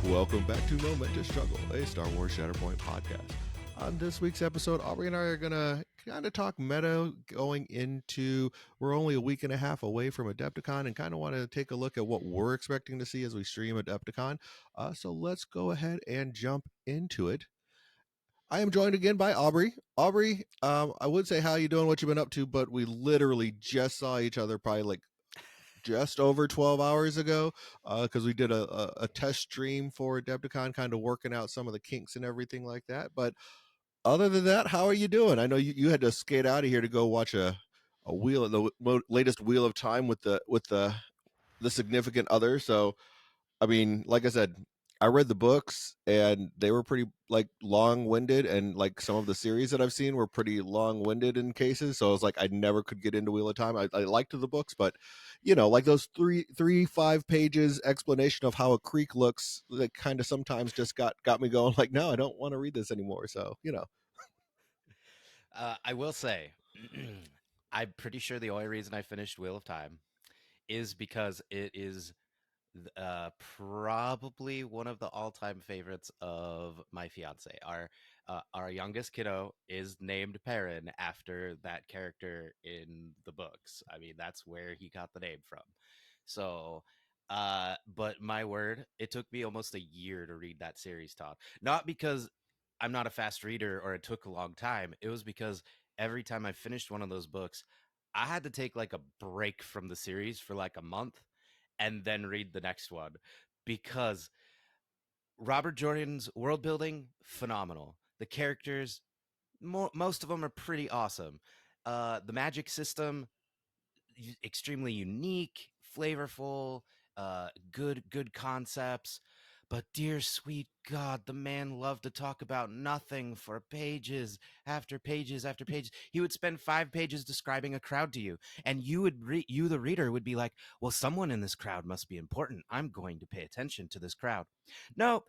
Welcome back to Momentous Struggle, a Star Wars Shatterpoint podcast. On this week's episode, Aubrey and I are going to kind of talk meta going into, we're only a week and a half away from Adepticon and kind of want to take a look at what we're expecting to see as we stream Adepticon. So let's go ahead and jump into it. I am joined again by Aubrey. Aubrey, I would say how you doing, what you've been up to, but we literally just saw each other probably like just over 12 hours ago because we did a test stream for Adepticon, kind of working out some of the kinks and everything like that. But other than that, how are you doing? I know you had to skate out of here to go watch a wheel, the latest Wheel of Time with the significant other. So I mean, like I said, I read the books and they were pretty like long-winded, and like some of the series that I've seen were pretty long-winded in cases. So I was like, I never could get into Wheel of Time. I liked the books, but like those 5 pages explanation of how a creek looks, that kind of sometimes just got me going like, no, I don't want to read this anymore. So I will say, I'm pretty sure the only reason I finished Wheel of Time is because it is probably one of the all-time favorites of my fiance. Our youngest kiddo is named Perrin after that character in the books. I mean, that's where he got the name from. So, but my word, it took me almost a year to read that series, Todd. Not because I'm not a fast reader or it took a long time. It was because every time I finished one of those books, I had to take like a break from the series for like a month and then read the next one because Robert Jordan's world building phenomenal. The characters, most of them are pretty awesome. The magic system extremely unique, flavorful, good concepts. But dear sweet God, the man loved to talk about nothing for pages after pages after pages. He would spend 5 pages describing a crowd to you, and you the reader would be like, "Well, someone in this crowd must be important. I'm going to pay attention to this crowd." No.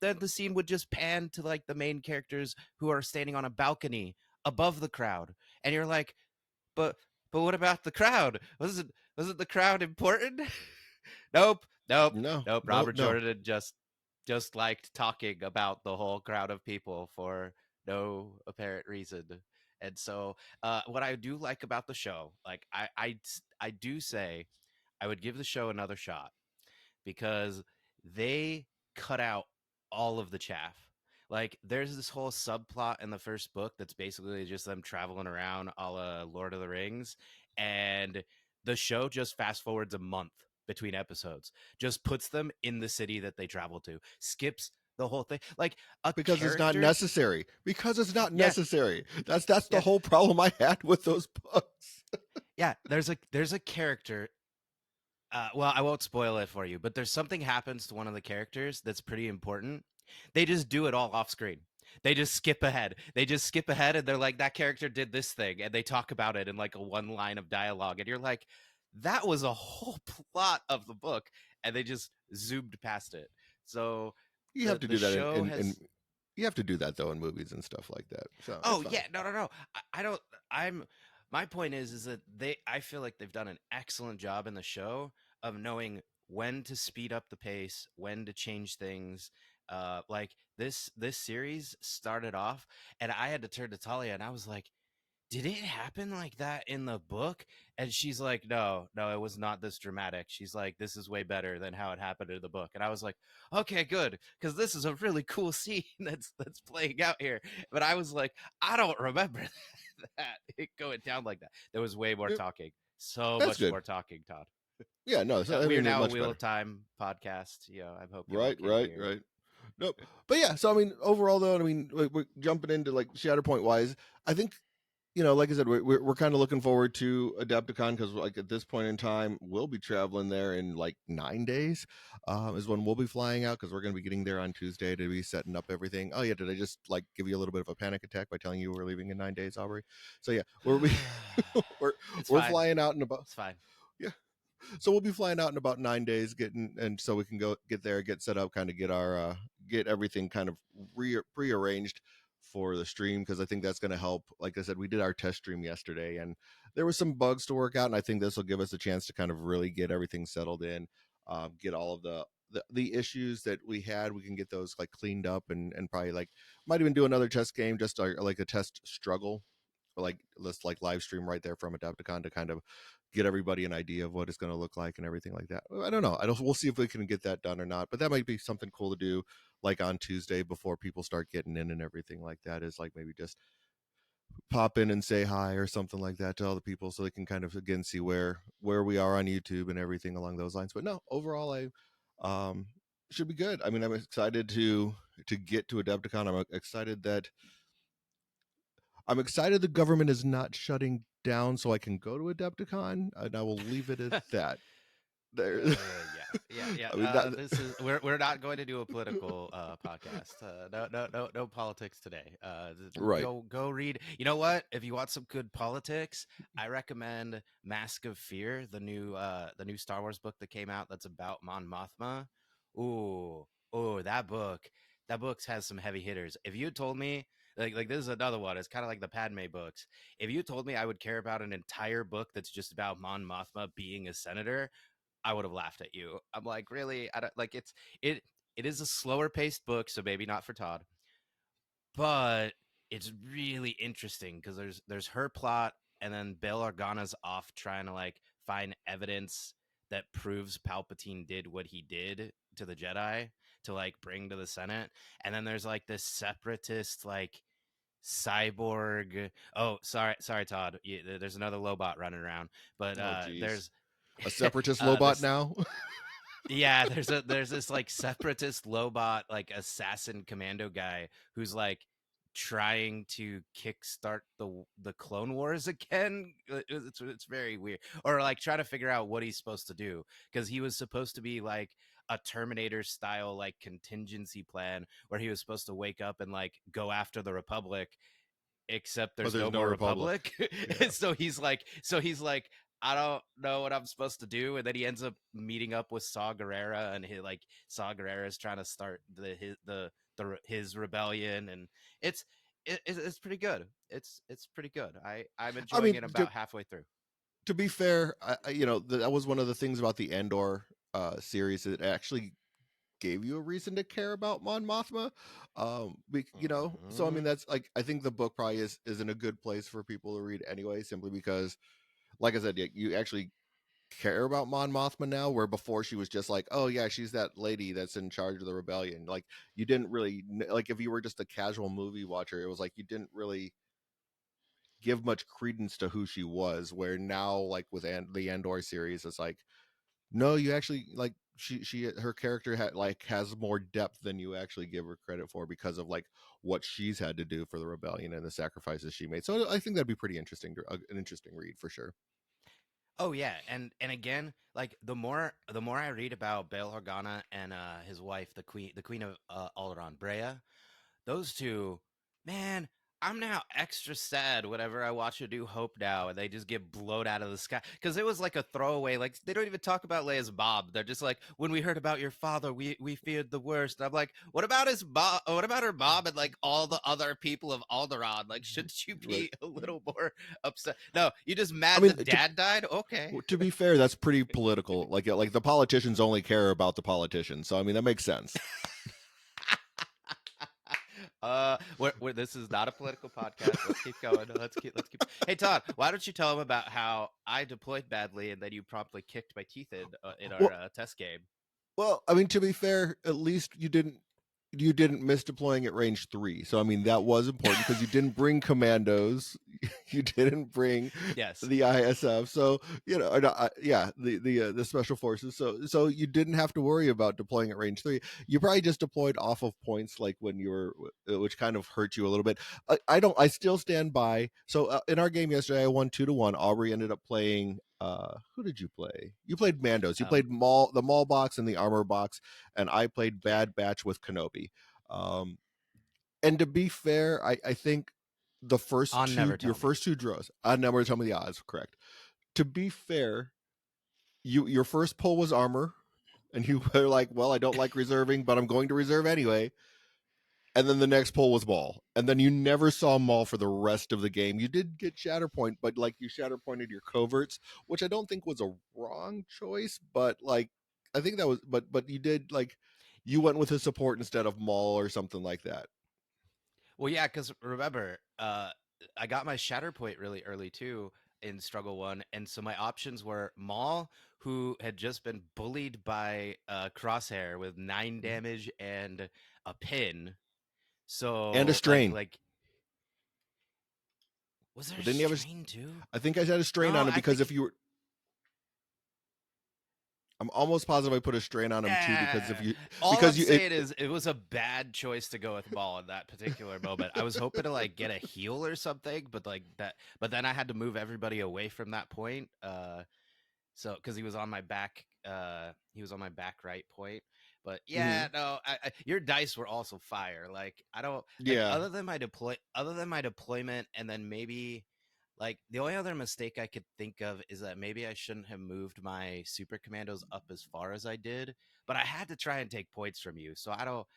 Then the scene would just pan to like the main characters who are standing on a balcony above the crowd, and you're like, but but what about the crowd? Wasn't the crowd important? nope, nope, no, nope. no, Robert no. Jordan just liked talking about the whole crowd of people for no apparent reason. And so, what I do like about the show, like I do say, I would give the show another shot because they cut out all of the chaff. Like, there's this whole subplot in the first book that's basically just them traveling around a la Lord of the Rings. And the show just fast forwards a month between episodes, just puts them in the city that they travel to, skips the whole thing. Like, a Because it's not character. necessary. Because it's not Yeah, necessary. That's the yeah, whole problem I had with those books. yeah. There's a character. Well, I won't spoil it for you, but there's something happens to one of the characters that's pretty important. They just do it all off screen. They just skip ahead. They just skip ahead and they're like, that character did this thing. And they talk about it in like a one line of dialogue. And you're like, that was a whole plot of the book. And they just zoomed past it. So You have the to the do that show in has. you have to do that though in movies and stuff like that. So it's Oh fine. yeah, no. I don't. I'm. My point is that I feel like they've done an excellent job in the show of knowing when to speed up the pace, when to change things. Like this series started off, and I had to turn to Talia, and I was like, did it happen like that in the book? And she's like, no, it was not this dramatic. She's like, this is way better than how it happened in the book. And I was like, okay, good, because this is a really cool scene that's playing out here. But I was like, I don't remember that it going down like that. There was way more Yep, talking, so that's much good. more talking, Todd. Yeah, no, so, I We are mean, now a much Wheel better. of Time podcast. I hope y'all Right, can right, hear. right. Nope. But yeah, so I mean, overall though, I mean, we're jumping into like Shatterpoint wise. I think like I said, we're kind of looking forward to Adepticon because like at this point in time, we'll be traveling there in like 9 days. Is when we'll be flying out because we're going to be getting there on Tuesday to be setting up everything. Oh yeah, did I just like give you a little bit of a panic attack by telling you we're leaving in 9 days, Aubrey? So yeah, we're It's we're fine. flying out in about It's fine. yeah. So we'll be flying out in about 9 days, getting and so we can go get there, get set up, kind of get our get everything kind of prearranged for the stream because I think that's going to help. Like I said, we did our test stream yesterday, and there was some bugs to work out, and I think this will give us a chance to kind of really get everything settled in, get all of the the issues that we had, we can get those like cleaned up, and probably like might even do another test game, just like a test struggle, or like let's like live stream right there from Adepticon to kind of get everybody an idea of what it's going to look like and everything like that. I don't know. I don't. We'll see if we can get that done or not. But that might be something cool to do, like on Tuesday before people start getting in and everything like that. Is like maybe just pop in and say hi or something like that to all the people, so they can kind of again see where we are on YouTube and everything along those lines. But no, overall, I um should be good. I mean, I'm excited to get to Adepticon. I'm excited the government is not shutting down so I can go to Adepticon, and I will leave it at that. There. Yeah. I mean that. This is we're not going to do a political podcast. No politics today. Right. Go read. You know what? If you want some good politics, I recommend Mask of Fear, the new Star Wars book that came out that's about Mon Mothma. Ooh, that book. That book has some heavy hitters. If you had told me like this is another one. It's kind of like the Padme books. If you told me I would care about an entire book that's just about Mon Mothma being a senator, I would have laughed at you. I'm like, really? I don't like it it is a slower paced book, so maybe not for Todd, but it's really interesting because there's her plot, and then Bail Organa's off trying to like find evidence that proves Palpatine did what he did to the Jedi to like bring to the Senate. And then there's like this separatist like cyborg. Oh, sorry, Todd. There's another Lobot running around, but Oh, geez. there's A separatist Lobot this now. yeah, there's this like separatist Lobot like assassin commando guy who's like trying to kickstart the Clone Wars again. It's very weird, or like try to figure out what he's supposed to do, because he was supposed to be like a Terminator style like contingency plan where he was supposed to wake up and like go after the Republic, except But there's there's no no more Republic. Republic. Yeah. So he's like, I don't know what I'm supposed to do. And then he ends up meeting up with Saw Gerrera, and he like Saw Gerrera is trying to start his rebellion, and it's it's pretty good. It's pretty good. I'm I enjoying mean, it about halfway through. to be fair, you know, that was one of the things about the Andor series that actually gave you a reason to care about Mon Mothma. You know, so I mean, Mhm. that's like I think the book probably is in a good place for people to read anyway, simply because, like I said, you actually care about Mon Mothma now, where before she was just like, oh yeah, she's that lady that's in charge of the rebellion. Like you didn't really like if you were just a casual movie watcher, it was like you didn't really give much credence to who she was. Where now, like with the Andor series, it's like no, you actually like her character has more depth than you actually give her credit for because of like what she's had to do for the rebellion and the sacrifices she made. So I think that'd be pretty interesting, an interesting read for sure. Oh yeah, and again, like the more I read about Bail Organa and his wife, the queen of Alderaan, Brea, those two, man, I'm now extra sad whenever I watch a New Hope now and they just get blown out of the sky, because it was like a throwaway. Like they don't even talk about Leia's Bob. They're just like, when we heard about your father, we feared the worst. And I'm like, what about his Bob? What about her mom and like all the other people of Alderaan? Like, shouldn't you Right. be a little more upset? No, you just I mad mean, the dad died. Okay. to be fair, that's pretty political. Like the politicians only care about the politicians. So I mean, that makes sense. This is not a political podcast. Let's keep going. Let's keep. Hey Todd, why don't you tell him about how I deployed badly and then you promptly kicked my teeth in our Well, test game? I mean, to be fair, at least you didn't miss deploying at range 3. So I mean, that was important because you didn't bring commandos, you didn't bring Yes. the ISF. So you know, yeah, the special forces. So you didn't have to worry about deploying at range 3. You probably just deployed off of points like when you were, which kind of hurt you a little bit. I don't. I still stand by. So in our game yesterday, I won 2-1. Aubrey ended up playing. Who did you play? You played Mandos. You played Um, the Maul box and the armor box, and I played yeah. Bad Batch with Kenobi. Um, and to be fair, I think On never your tell me. first two draws, I never tell me the odds, correct. To be fair, your first pull was armor, and you were like, well, I don't like reserving, but I'm going to reserve anyway. And then the next pull was Maul. And then you never saw Maul for the rest of the game. You did get Shatterpoint, but like you Shatterpointed your coverts, which I don't think was a wrong choice, but like I think that was, but you did like you went with a support instead of Maul or something like that. Well, yeah, because remember, I got my Shatterpoint really early too in Struggle One, and so my options were Maul, who had just been bullied by Crosshair with 9 damage and a pin. And a So strain. like, was there a Didn't you have a? strain too? I think I had a strain No, on him I because think. if you were, I'm almost positive I put a strain on him too because if you All because I'm you saying is it was a bad choice to go with Maul in that particular moment. I was hoping to like get a heal or something, but like that, but then I had to move everybody away from that point. So because he was on my back, he was on my back right point. But yeah, Mhm. no, your dice were also fire. Like I don't like Yeah. other than my deployment, and then maybe like the only other mistake I could think of is that maybe I shouldn't have moved my super commandos up as far as I did. But I had to try and take points from you, so I don't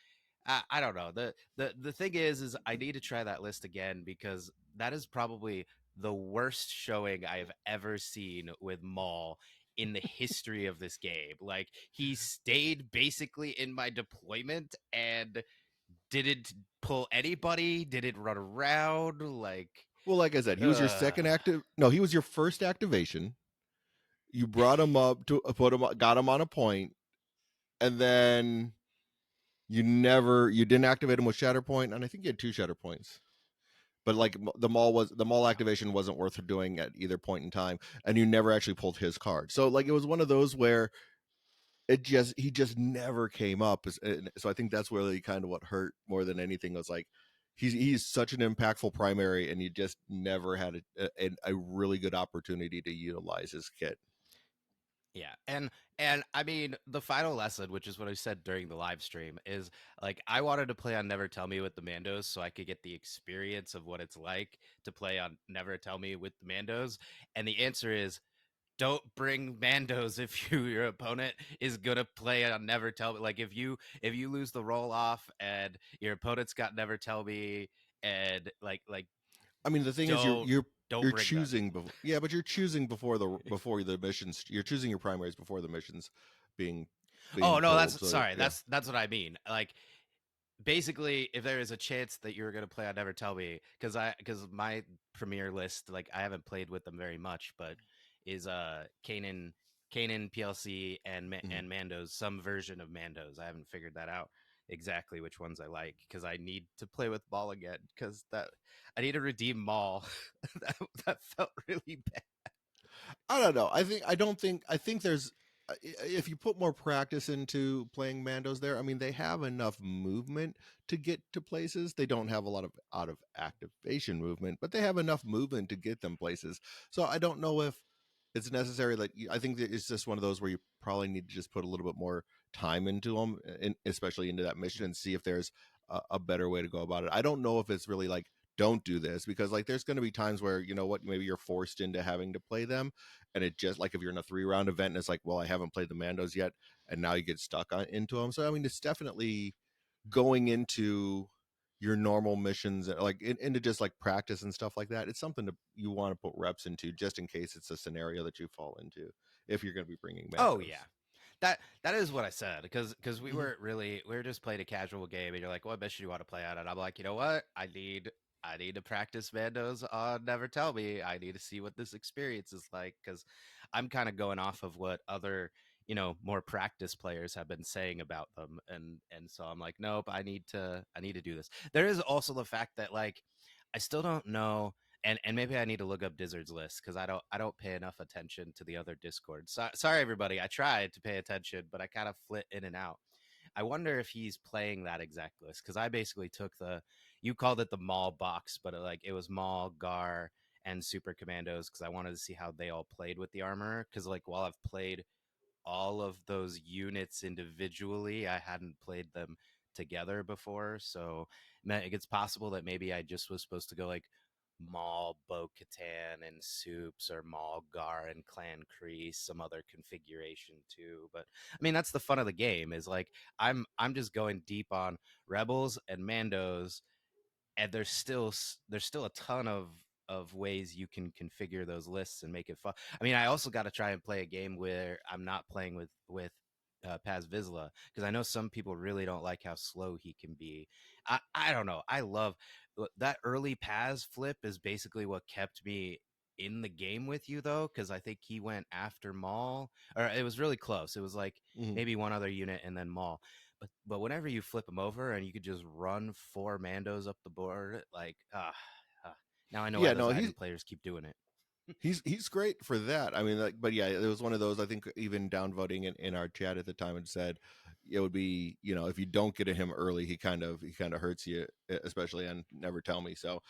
know. The thing is I need to try that list again because that is probably the worst showing I have ever seen with Maul in the history of this game. Like he stayed basically in my deployment and didn't pull anybody, didn't run around, like Well, like I said, he was your uh second active. No, he was your first activation. You brought him up to put him, got him on a point, and then you didn't activate him with Shatterpoint, and I think you had two Shatterpoints. But like the mall activation wasn't worth doing at either point in time, and you never actually pulled his card. So like it was one of those where he just never came up. So I think that's really kind of what hurt more than anything was like he's such an impactful primary, and you just never had a really good opportunity to utilize his kit. yeah. And I mean the final lesson, which is what I said during the live stream, is like I wanted to play on Never Tell Me with the Mandos so I could get the experience of what it's like to play on Never Tell Me with the Mandos. And the answer is don't bring Mandos if your opponent is gonna play on Never Tell Me. Like if you lose the roll off and your opponent's got Never Tell Me and like I mean, the thing is, don't don't you're bring them. choosing before, yeah, but you're choosing before the missions. You're choosing your primaries before the missions being Oh being no, pulled. that's So sorry. yeah. That's what I mean. Like basically if there is a chance that you're going to play on Never Tell Me, because my premier list, like I haven't played with them very much, but is Kanan PLC and Mhm. and Mandos, some version of Mandos. I haven't figured that out exactly which ones I like because I need to play with Maul again because that I need to redeem Maul. that, that felt really bad. I don't know. I don't think. I think there's if you put more practice into playing Mandos there. I mean, they have enough movement to get to places. They don't have a lot of out of activation movement, but they have enough movement to get them places. So I don't know if it's necessary. Like I think that it's just one of those where you probably need to just put a little bit more time into them, especially into that mission, and see if there's a better way to go about it. I don't know if it's really like don't do this because like there's going to be times where you know what maybe you're forced into having to play them, and it just like if you're in a 3 round event and it's like well I haven't played the Mandos yet, and now you get stuck into them. So I mean it's definitely going into your normal missions like into just like practice and stuff like that. It's something to you want to put reps into just in case it's a scenario that you fall into if you're going to be bringing Oh yeah. Mandos. That is what I said because we Mhm. weren't really we were just playing a casual game and you're like, what mission do you want to play on? And I'm like, you know what? I need to practice Mandos on Never Tell Me. I need to see what this experience is like because I'm kind of going off of what other more practice players have been saying about them and so I'm like, nope, I need to do this. There is also the fact that like I still don't know and maybe I need to look up Dizzard's list because I don't pay enough attention to the other Discord. Sorry, everybody. I tried to pay attention, but I kind of flit in and out. I wonder if he's playing that exact list because I basically took the you called it the Maul box, but it was Maul, Gar, and Super Commandos because I wanted to see how they all played with the armor. Because like while I've played all of those units individually. I hadn't played them together before, so it's possible that maybe I just was supposed to go like Maul, Bo Katan, and Soups, or Maul, Gar, and Clan Kreese, some other configuration too. But I mean, that's the fun of the game. Is like I'm just going deep on Rebels and Mandos, and there's still a ton of ways you can configure those lists and make it fun. I mean, I also got to try and play a game where I'm not playing with Paz Vizsla, because I know some people really don't like how slow he can be. I don't know. I love that early Paz flip is basically what kept me in the game with you though, because I think he went after Maul, or it was really close. It was like Mhm. maybe one other unit and then Maul. But whenever you flip him over and you could just run four Mandos up the board, like uh, now I know why Yeah, those no, Iden players keep doing it. he's great for that. I mean, like, but yeah, it was one of those. I think even downvoting in our chat at the time and said it would be, if you don't get to him early, he kind of hurts you, especially on Never Tell Me. So,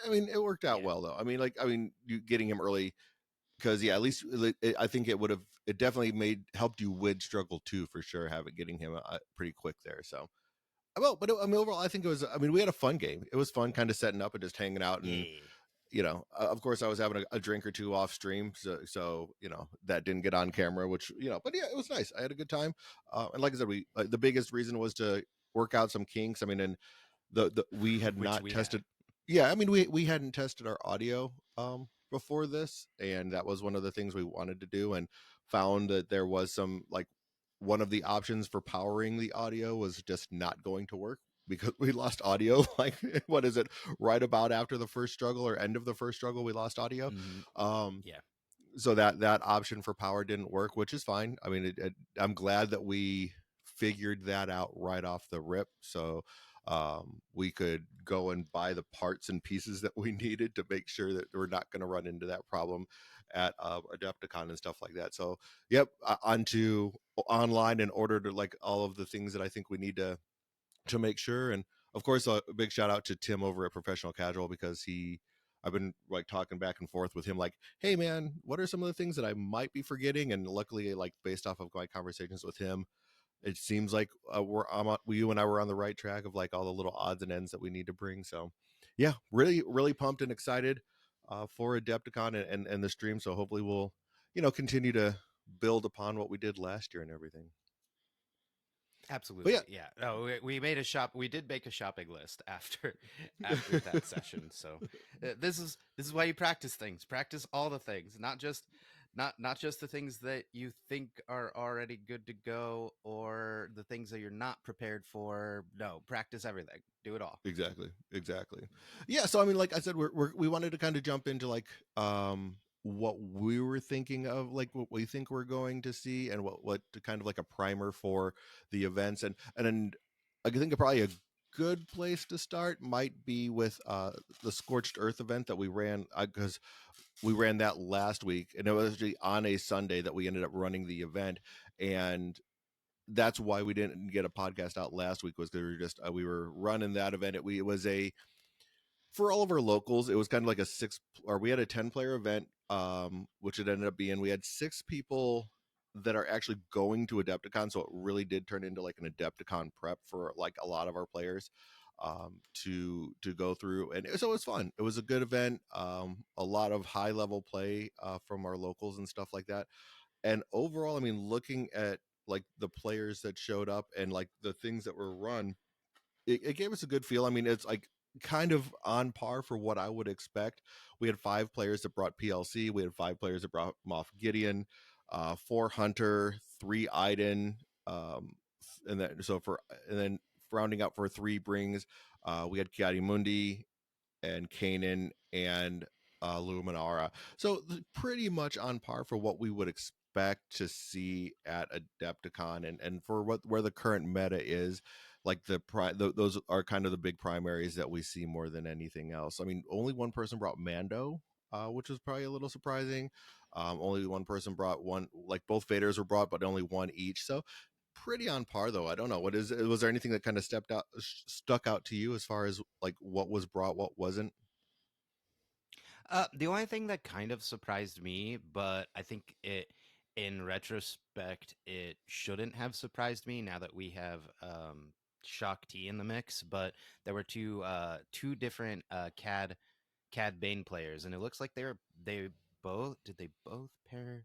I mean, it worked out Yeah. well though. I mean, you getting him early because yeah, at least I think it definitely made helped you win struggle too for sure. Having getting him pretty quick there. So well, but I mean, overall, I think it was. I mean, we had a fun game. It was fun, kind of setting up and just hanging out, and Yeah. of course, I was having a drink or two off stream, so that didn't get on camera, which but yeah, it was nice. I had a good time, and like I said, we the biggest reason was to work out some kinks. I mean, and the we had Which not we had. tested. Yeah, I mean, we hadn't tested our audio before this, and that was one of the things we wanted to do, and found that there was some like one of the options for powering the audio was just not going to work because we lost audio. Like, what is it, right about after the first struggle or end of the first struggle, we lost audio. Hmm. um Yeah. so that option for power didn't work, which is fine. I mean, I'm glad that we figured that out right off the rip, so we could go and buy the parts and pieces that we needed to make sure that we're not going to run into that problem at Adepticon and stuff like that. So yep, onto online and ordered like all of the things that I think we need to make sure. And of course, a big shout out to Tim over at Professional Casual, because I've been like talking back and forth with him, like, hey man, what are some of the things that I might be forgetting? And luckily, like based off of my conversations with him, it seems like you and I were on the right track of like all the little odds and ends that we need to bring. So yeah, really, really pumped and excited for Adepticon and the stream. So hopefully we'll continue to build upon what we did last year and everything. But Absolutely, yeah. No, we made a shop. We did make a shopping list after after yeah. that session. So this is why you practice things. Practice all the things, not just the things that you think are already good to go or the things that you're not prepared for. No, practice everything. Do it all. Exactly. Yeah, so I mean, like I said, we wanted to kind of jump into like what we were thinking of, like what we think we're going to see, and what to kind of like a primer for the events. And then I think probably a good place to start might be with the Scorched Earth event that we ran, because we ran that last week, and it was actually on a Sunday that we ended up running the event. And that's why we didn't get a podcast out last week, was because we were running that event. It was a for all of our locals, it was kind of like we had a 10-player event, which it ended up being. We had 6 people that are actually going to Adepticon, so it really did turn into like an Adepticon prep for like a lot of our players to go through. And so it was fun. It was a good event, a lot of high level play from our locals and stuff like that. And overall, I mean, looking at like the players that showed up and like the things that were run, it gave us a good feel. I mean, it's like kind of on par for what I would expect. We had 5 players that brought PLC. We had 5 players that brought Moff Gideon, 4 Hunter, 3 Iden, and then rounding out for 3 brings, we had Kiadi Mundi and Kanan and Luminara. So pretty much on par for what we would expect to see at Adepticon, and for where the current meta is. Like those are kind of the big primaries that we see more than anything else. I mean, only one person brought Mando, which was probably a little surprising. Only one person brought one. Like both Vaders were brought, but only one each. So pretty on par though. I don't know, was there anything that kind of stuck out to you as far as like what was brought, what wasn't? The only thing that kind of surprised me, but I think in retrospect, it shouldn't have surprised me now that we have Shock T in the mix. But there were two different Cad Bane players, and it looks like they both pair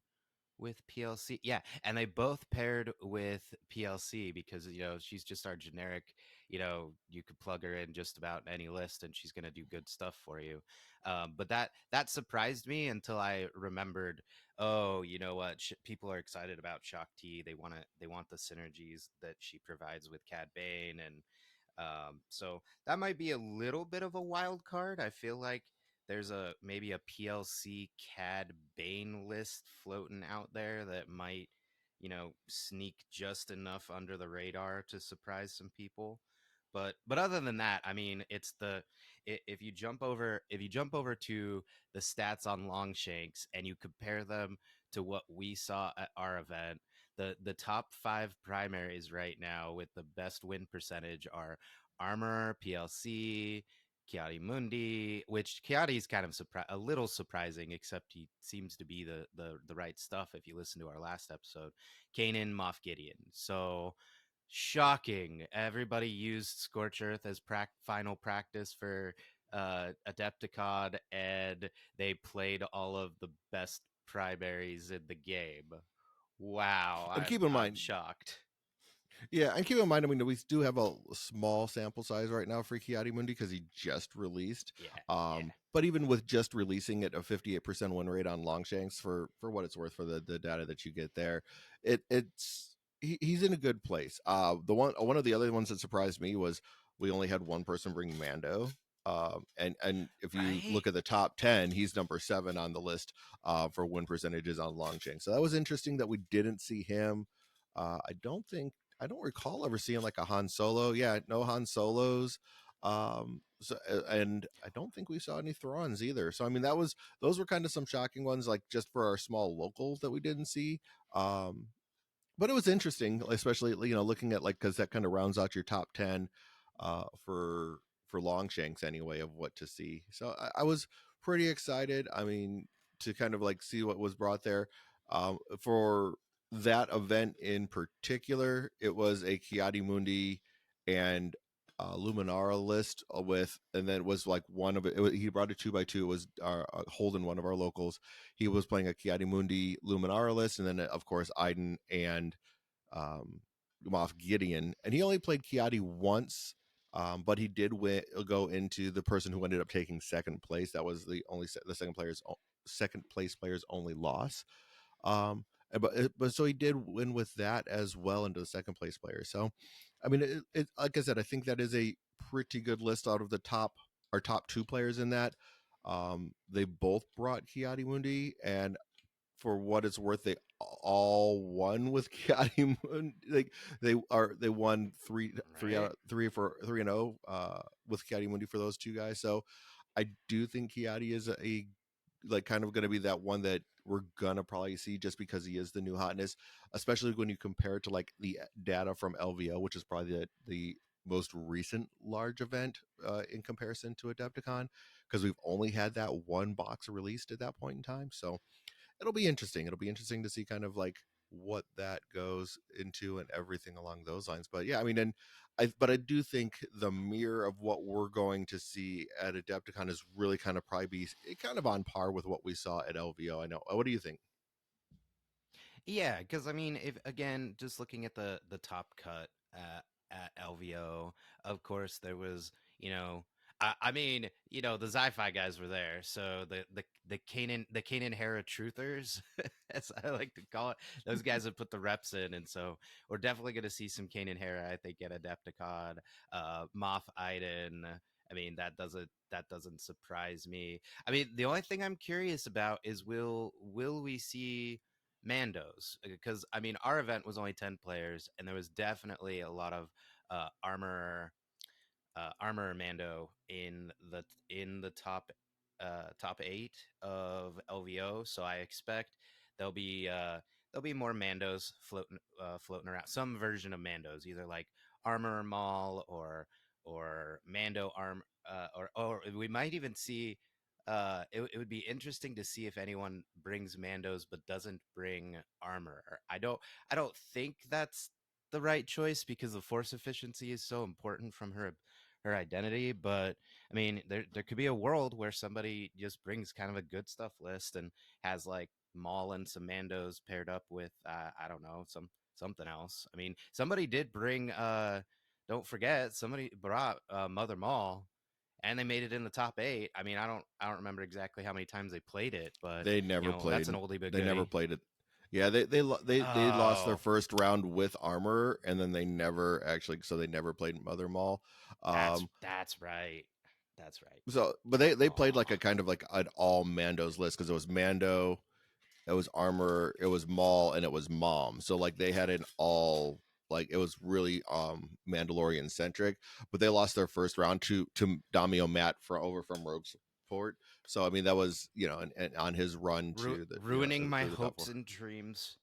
with PLC? Yeah, and they both paired with PLC because she's just our generic you could plug her in just about any list and she's going to do good stuff for you. But that surprised me until I remembered, oh, you know what? People are excited about Shock T. They want the synergies that she provides with Cad Bane, and so that might be a little bit of a wild card. I feel like there's a maybe a PLC Cad Bane list floating out there that might, sneak just enough under the radar to surprise some people. But other than that, I mean, if you jump over to the stats on Longshanks and you compare them to what we saw at our event, the top five primaries right now with the best win percentage are Armor, PLC, Kiadi Mundi, which Kiadi is kind of a little surprising, except he seems to be the right stuff if you listen to our last episode. Kanan, Moff Gideon. So shocking. Everybody used Scorch Earth as final practice for Adepticon, and they played all of the best primaries in the game. Wow, And I'm keep in I'm mind, shocked. yeah, and keep in mind, I mean, we do have a small sample size right now for Kiadi Mundi because he just released. Yeah, yeah. But even with just releasing it, a 58% win rate on Longshanks for what it's worth for the data that you get there, he's in a good place. The one of the other ones that surprised me was we only had one person bring Mando. And if you Right? look at the top 10, he's number 7 on the list for win percentages on Longshanks. So that was interesting that we didn't see him. I don't recall ever seeing like a Han Solo. Yeah, no Han Solos. And I don't think we saw any Throns either. So I mean, those were kind of some shocking ones, like just for our small locals that we didn't see. Um, but it was interesting, especially looking at like because that kind of rounds out your top 10 for Longshanks anyway of what to see. So I was pretty excited. I mean, to kind of like see what was brought there for that event in particular. It was a Kiadi Mundi and Luminara list with, and then it was like one of he brought a 2x2. It was Holden, one of our locals. He was playing a Kiadi Mundi Luminara list, and then of course Iden and um, Moff Gideon, and he only played Kiadi once, but he did go into the person who ended up taking second place. That was the second place player's only loss. But so he did win with that as well into the second place player. So, I mean, like I said, I think that is a pretty good list out of our top 2 players in that. They both brought Kiadi Mundi, and for what it's worth, they all won with Kiadi. Like they won three Right? out of three for 3-0 with Kiadi Mundi for those 2 guys. So I do think Kiadi is a like kind of going to be that one that we're gonna probably see just because he is the new hotness, especially when you compare it to like the data from LVO, which is probably the most recent large event in comparison to Adepticon, because we've only had that one box released at that point in time. So it'll be interesting. It'll be interesting to see kind of like what that goes into and everything along those lines. But yeah, I mean, but I do think the mirror of what we're going to see at Adepticon is really kind of probably be kind of on par with what we saw at LVO. I know. What do you think? Yeah, because I mean, if again, just looking at the top cut at LVO, of course there was, I mean, the sci-fi guys were there, so the Kanan Hera truthers, as I like to call it, those guys have put the reps in, and so we're definitely going to see some Kanan Hera. I think at Adepticon, Moff Iden. I mean, that doesn't surprise me. I mean, the only thing I'm curious about is will we see Mandos, because I mean our event was only 10 players and there was definitely a lot of armor Mando in the top 8 of LVO. So I expect there'll be there'll be more Mandos floating around, some version of Mandos, either like armor Maul or Mando arm or we might even see it would be interesting to see if anyone brings Mandos but doesn't bring armor. I don't think that's the right choice because the force efficiency is so important from her identity. But I mean, there could be a world where somebody just brings kind of a good stuff list and has like Maul and some Mandos paired up with I don't know, something else. I mean, somebody did bring don't forget somebody brought Mother Mall, and they made it in the top 8. I mean, I don't remember exactly how many times they played it, but They never that's played. an oldie but They never goodie. played it. Yeah, they lost their Oh, first round with armor, and then they never actually. So they never played Mother Mall. that's Um, that's right. That's right. but they played like Oh, a kind of like an all Mandos list because it was Mando, it was armor, it was Maul, and it was Mom. So like they had an all, like it was really Mandalorian centric. But they lost their first round to Damio Matt for over from Rogue Support. So I mean that was, and on his run to the, ruining my through the top hopes four. and dreams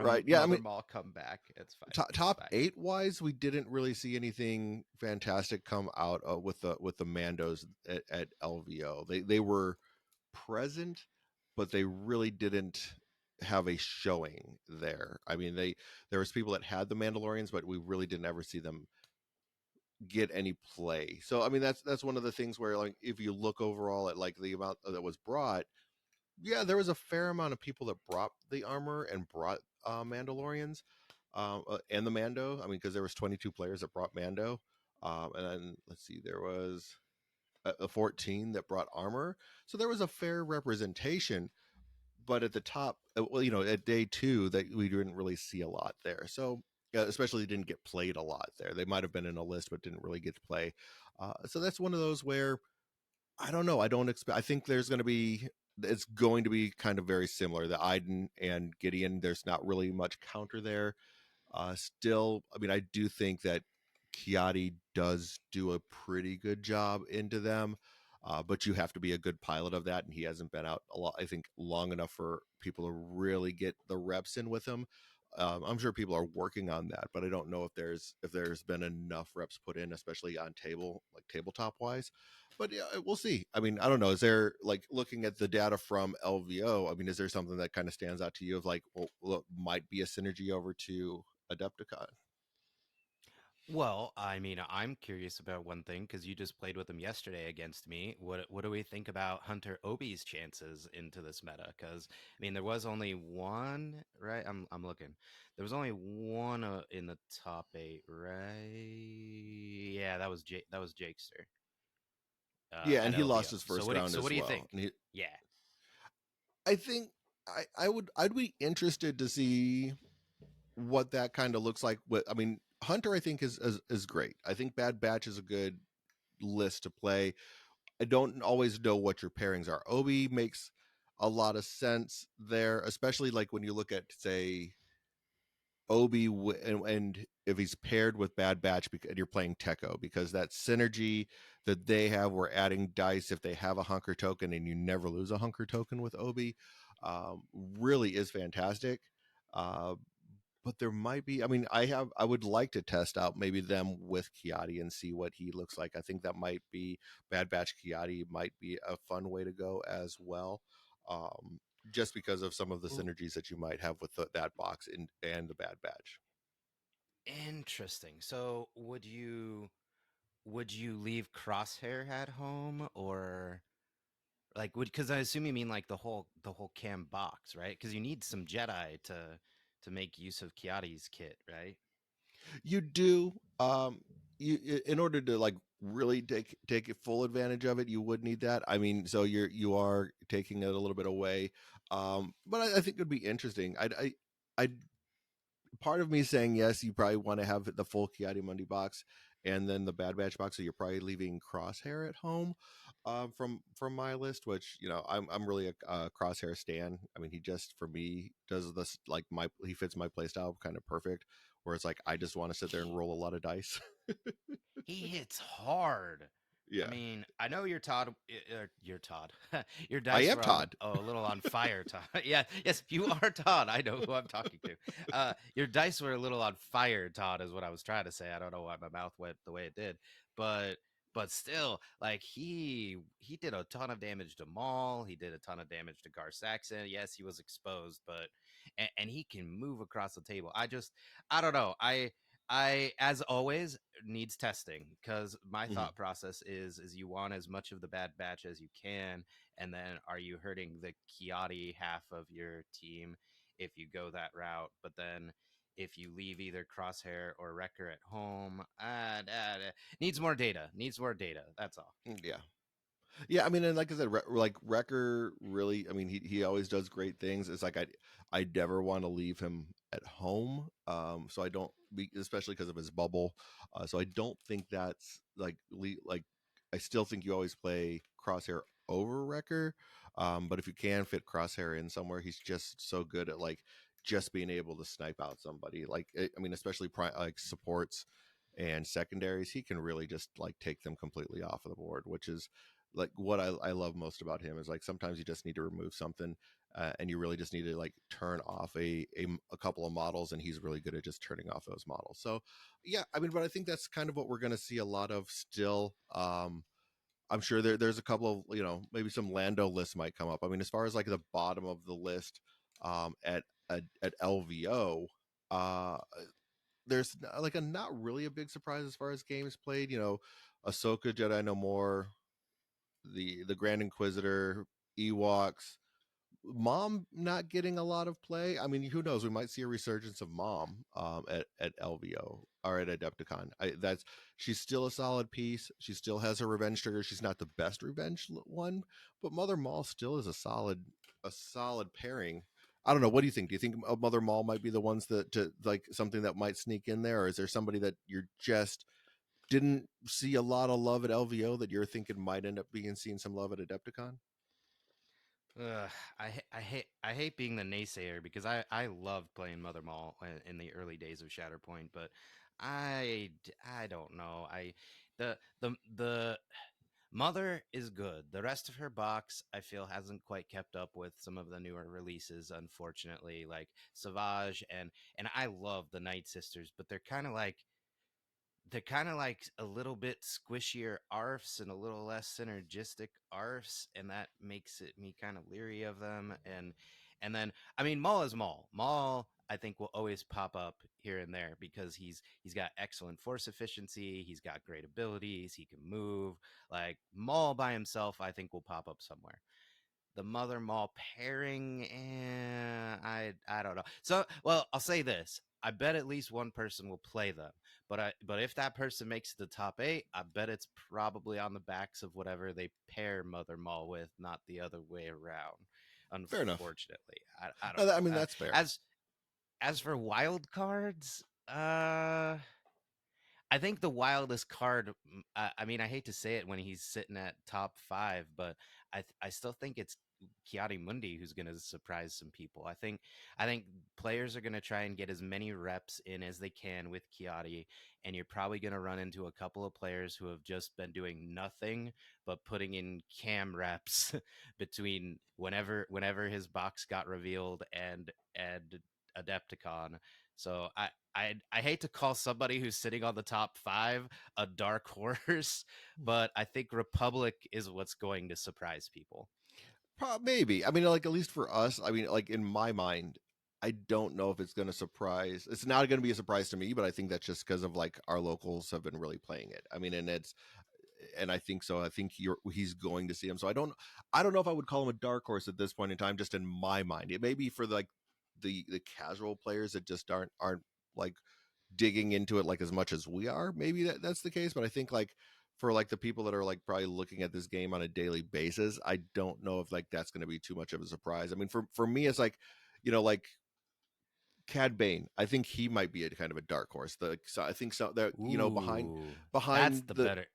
Right. from Yeah. I Mother mean, Mall comeback. It's fine. It's top fine. 8 wise, we didn't really see anything fantastic come out with the Mandos at LVO. They were present, but they really didn't have a showing there. I mean, there was people that had the Mandalorians, but we really didn't ever see them get any play. So I mean, that's one of the things where like if you look overall at like the amount that was brought, yeah, there was a fair amount of people that brought the armor and brought Mandalorians and the Mando. I mean, because there was 22 players that brought Mando, and then let's see, there was a 14 that brought armor. So there was a fair representation, but at the top, well, at day 2, that we didn't really see a lot there. So especially didn't get played a lot there. They might have been in a list, but didn't really get to play. So that's one of those where I don't know. I don't expect. I think there's going to be. It's going to be kind of very similar. The Iden and Gideon. There's not really much counter there. Still, I mean, I do think that Kiati does do a pretty good job into them, but you have to be a good pilot of that, and he hasn't been out a lot. I think long enough for people to really get the reps in with him. I'm sure people are working on that, but I don't know if there's been enough reps put in, especially on tabletop wise. But yeah, we'll see. I mean, I don't know. Is there like looking at the data from LVO? I mean, is there something that kind of stands out to you of like, well, look, might be a synergy over to Adepticon? Well, I mean, I'm curious about one thing because you just played with him yesterday against me. What do we think about Hunter Obi's chances into this meta? Because I mean, there was only one, right? I'm looking. There was only one in the top 8, right? Yeah, that was Jakester Yeah, and at he lost LVO. his first round So what as do you well. think? And Yeah. I think I'd be interested to see what that kind of looks like. With I mean, Hunter I think is great. I think Bad Batch is a good list to play. I don't always know what your pairings are. Obi makes a lot of sense there, especially like when you look at say and if he's paired with Bad Batch and you're playing Techo, because that synergy that they have, we're adding dice if they have a hunker token, and you never lose a hunker token with Obi, really is fantastic. Uh, but there might be. I mean, I would like to test out maybe them with Kiati and see what he looks like. I think that might be Bad Batch Kiati might be a fun way to go as well. Um, just because of some of the Ooh, synergies that you might have with that box and the Bad Batch. interesting. So would you leave Crosshair at home or like would because I assume you mean like the whole cam box, right? Because you need some Jedi to make use of Kiati's kit, right? You do. In order to like really take full advantage of it, you would need that. I mean, so you are taking it a little bit away. But I think it would be interesting. I part of me saying yes, you probably want to have the full Kiadi Mundi box and then the Bad Batch box. So you're probably leaving Crosshair at home, from my list. Which I'm really a Crosshair stan. I mean, he just for me does this like he fits my playstyle kind of perfect. Where it's like I just want to sit there and roll a lot of dice. He hits hard. I Yeah, mean, I know you're Todd. You're Todd. Your I dice am were on Todd. a little on fire, Todd. Yeah, yes, you are Todd. I know who I'm talking to. Your dice were a little on fire, Todd, is what I was trying to say. I don't know why my mouth went the way it did, but still, like he did a ton of damage to Maul. He did a ton of damage to Gar Saxon. Yes, he was exposed, but and he can move across the table. I don't know. As always, needs testing because my Mhm. thought process is you want as much of the Bad Batch as you can, and then are you hurting the Kiati half of your team if you go that route? But then if you leave either Crosshair or Wrecker at home. Needs more data. Needs more data. That's all. Yeah. Yeah, I mean, and like I said, like Wrecker really, I mean, he always does great things. It's like I never want to leave him at home, so I don't, especially because of his bubble. So I don't think that's like like I still think you always play Crosshair over Wrecker, but if you can fit Crosshair in somewhere, he's just so good at like just being able to snipe out somebody. Like I mean, especially like supports and secondaries, he can really just like take them completely off of the board, which is like what I love most about him is like sometimes you just need to remove something, and you really just need to like turn off a couple of models, and he's really good at just turning off those models. So yeah, I mean, but I think that's kind of what we're going to see a lot of still. I'm sure there's a couple of, maybe some Lando lists might come up. I mean, as far as like the bottom of the list, at LVO, uh there's like a not really a big surprise as far as games played. Ahsoka, Jedi No More, the Grand Inquisitor, Ewoks, Mom not getting a lot of play. I mean, who knows? We might see a resurgence of Mom, at LVO or at Adepticon. That's She's still a solid piece. She still has her revenge trigger. She's not the best revenge one, but Mother Maul still is a solid pairing. I don't know. What do you think? Do you think Mother Maul might be the ones that to like something that might sneak in there, or is there somebody that you're just didn't see a lot of love at LVO that you're thinking might end up being seeing some love at Adepticon? Ugh, I hate being the naysayer because I loved playing Mother Mall in the early days of Shatterpoint, but I don't know. The Mother is good. The rest of her box, I feel, hasn't quite kept up with some of the newer releases, unfortunately, like Savage and I love the Night Sisters, but they're kind of like a little bit squishier arfs and a little less synergistic arfs, and that makes it me kind of leery of them. And then I mean, Maul is Maul. Maul, I think, will always pop up here and there because he's got excellent force efficiency, he's got great abilities, he can move. Like Maul by himself, I think will pop up somewhere. The Mother Maul pairing, I don't know. So, well, I'll say this: I bet at least one person will play them. But if that person makes the top 8, I bet it's probably on the backs of whatever they pair Mother Maul with, not the other way around. Fair enough. Unfortunately, I don't No, I know. mean, that's fair. As for wild cards, I think the wildest card. I mean, I hate to say it when he's sitting at top 5, but I still think it's Kiadi Mundi who's going to surprise some people. I think players are going to try and get as many reps in as they can with Kiadi, and you're probably going to run into a couple of players who have just been doing nothing but putting in cam reps between whenever his box got revealed and Adepticon. So I hate to call somebody who's sitting on the top 5 a dark horse, but I think Republic is what's going to surprise people. Maybe. I mean, like at least for us. I mean, like in my mind, I don't know if it's going to surprise. It's not going to be a surprise to me, but I think that's just because of like our locals have been really playing it. I mean, and I think so. I think he's going to see him. So I don't know if I would call him a dark horse at this point in time. Just in my mind, it may be for like the casual players that just aren't like digging into it like as much as we are. Maybe that's the case, but I think like for like the people that are like probably looking at this game on a daily basis, I don't know if like that's going to be too much of a surprise. I mean, for me, it's like, like Cad Bane. I think he might be a kind of a dark horse. So I think so that behind Ooh, that's behind the the. better.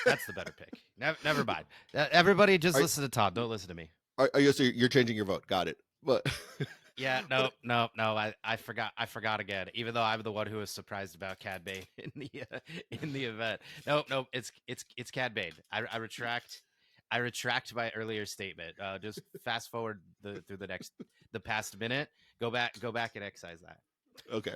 That's the better pick. Never mind. Everybody, just are, listen to Todd. Don't listen to me. are you so you're changing your vote? Got it. But Yeah, but no, no, no. I forgot. I forgot again. Even though I'm the one who was surprised about Cad Bane in the event. No, no. It's Cad Bane. I retract. I retract my earlier statement. Just fast forward through the past minute. Go back and excise that. Okay,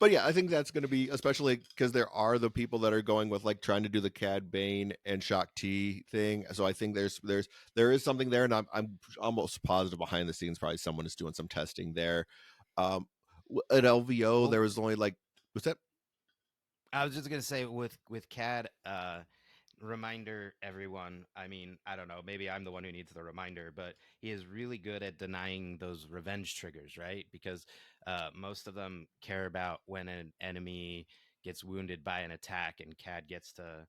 but yeah, I think that's going to be, especially because there are the people that are going with like trying to do the Cad Bane and Shock T thing. So I think there is something there, and I'm almost positive behind the scenes probably someone is doing some testing there. At LVO Well, there was only like, was that I was just gonna say with Cad. reminder, everyone. I mean, I don't know. Maybe I'm the one who needs the reminder, but he is really good at denying those revenge triggers, right? Because most of them care about when an enemy gets wounded by an attack, and Cad gets to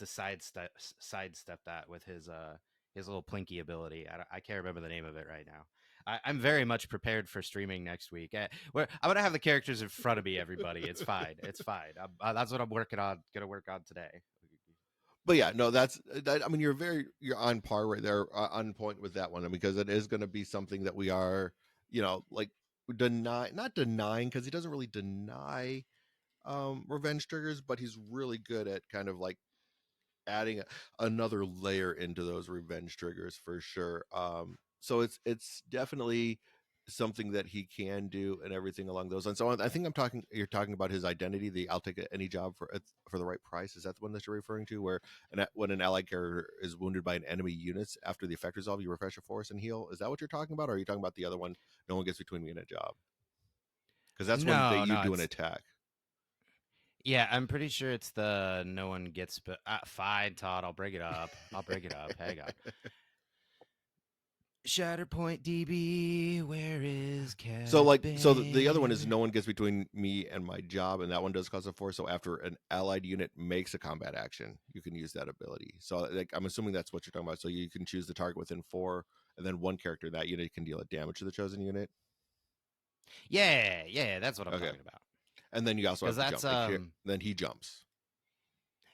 sidestep that with his little plinky ability. I can't remember the name of it right now. I'm very much prepared for streaming next week. I'm gonna have the characters in front of me. Everybody, it's fine. It's fine. That's what I'm working on. Gonna work on today. But yeah, no, that's that. I mean, you're on par right there, on point with that one, because it is going to be something that we are, like not denying, because he doesn't really deny revenge triggers, but he's really good at kind of like adding another layer into those revenge triggers for sure. So it's definitely something that he can do and everything along those lines. So I think you're talking about his identity. The I'll take any job for the right price. Is that the one that you're referring to? Where when an allied character is wounded by an enemy units after the effect resolve, you refresh a force and heal. Is that what you're talking about? Or are you talking about the other one? No one gets between me and a job, because that's when No, you no, do an it's attack. yeah. I'm pretty sure it's the no one gets. But fine, Todd. I'll bring it up. I'll bring it up. Hang on. Shatterpoint DB, where is So Cad like the other one is Bane? no one gets between me and my job, and that one does cost a force. So after an allied unit makes a combat action, you can use that ability. So like I'm assuming that's what you're talking about. So you can choose the target within 4, and then one character in that unit can deal a damage to the chosen unit. Yeah, yeah, that's what I'm Okay, talking about. and then you also Because have to that's jump. Then he jumps.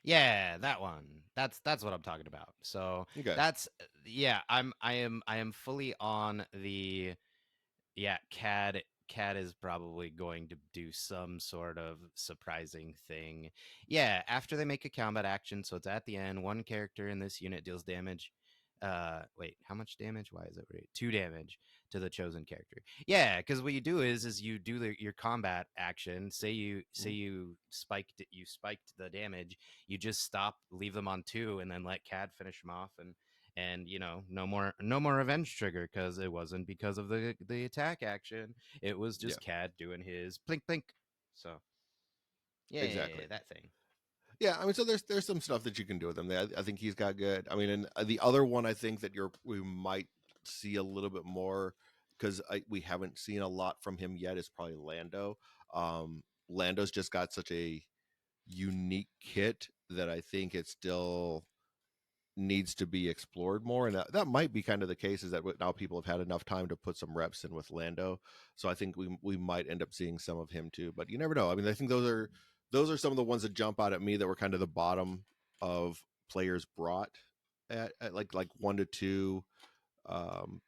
yeah, that one. That's what I'm talking about. So Okay. that's yeah. I am fully on the yeah. Cad is probably going to do some sort of surprising thing. Yeah, after they make a combat action, so it's at the end. One character in this unit deals damage. Wait, how much damage? Why is it right? 2 damage to the chosen character. Yeah, because what you do is you do your combat action. Say you spiked the damage. You just stop, leave them on 2, and then let Cad finish them off, and no more revenge trigger, because it wasn't because of the attack action. It was Yeah. just Cad doing his plink plink. So Exactly. yeah, that thing. Yeah, I mean, so there's some stuff that you can do with him. I think he's got good. I mean, and the other one I think that we might see a little bit more, because we haven't seen a lot from him yet, is probably Lando. Lando's just got such a unique kit that I think it still needs to be explored more, and that might be kind of the case, is that now people have had enough time to put some reps in with Lando. So I think we might end up seeing some of him too, but you never know. I mean, I think those are some of the ones that jump out at me that were kind of the bottom of players brought at like 1 to 2 um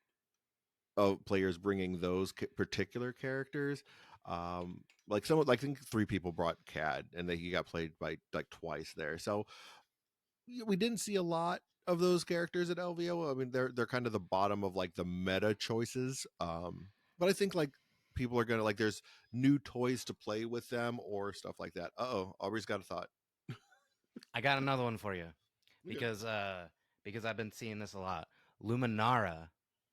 of players bringing those particular characters. Like I think 3 people brought Cad, and he got played by like twice there. So we didn't see a lot of those characters at LVO. I mean, they're kind of the bottom of like the meta choices. But I think like people are gonna like there's new toys to play with them or stuff like that. Oh, Aubrey's got a thought. I got another one for you, Okay. because because I've been seeing this a lot. Luminara.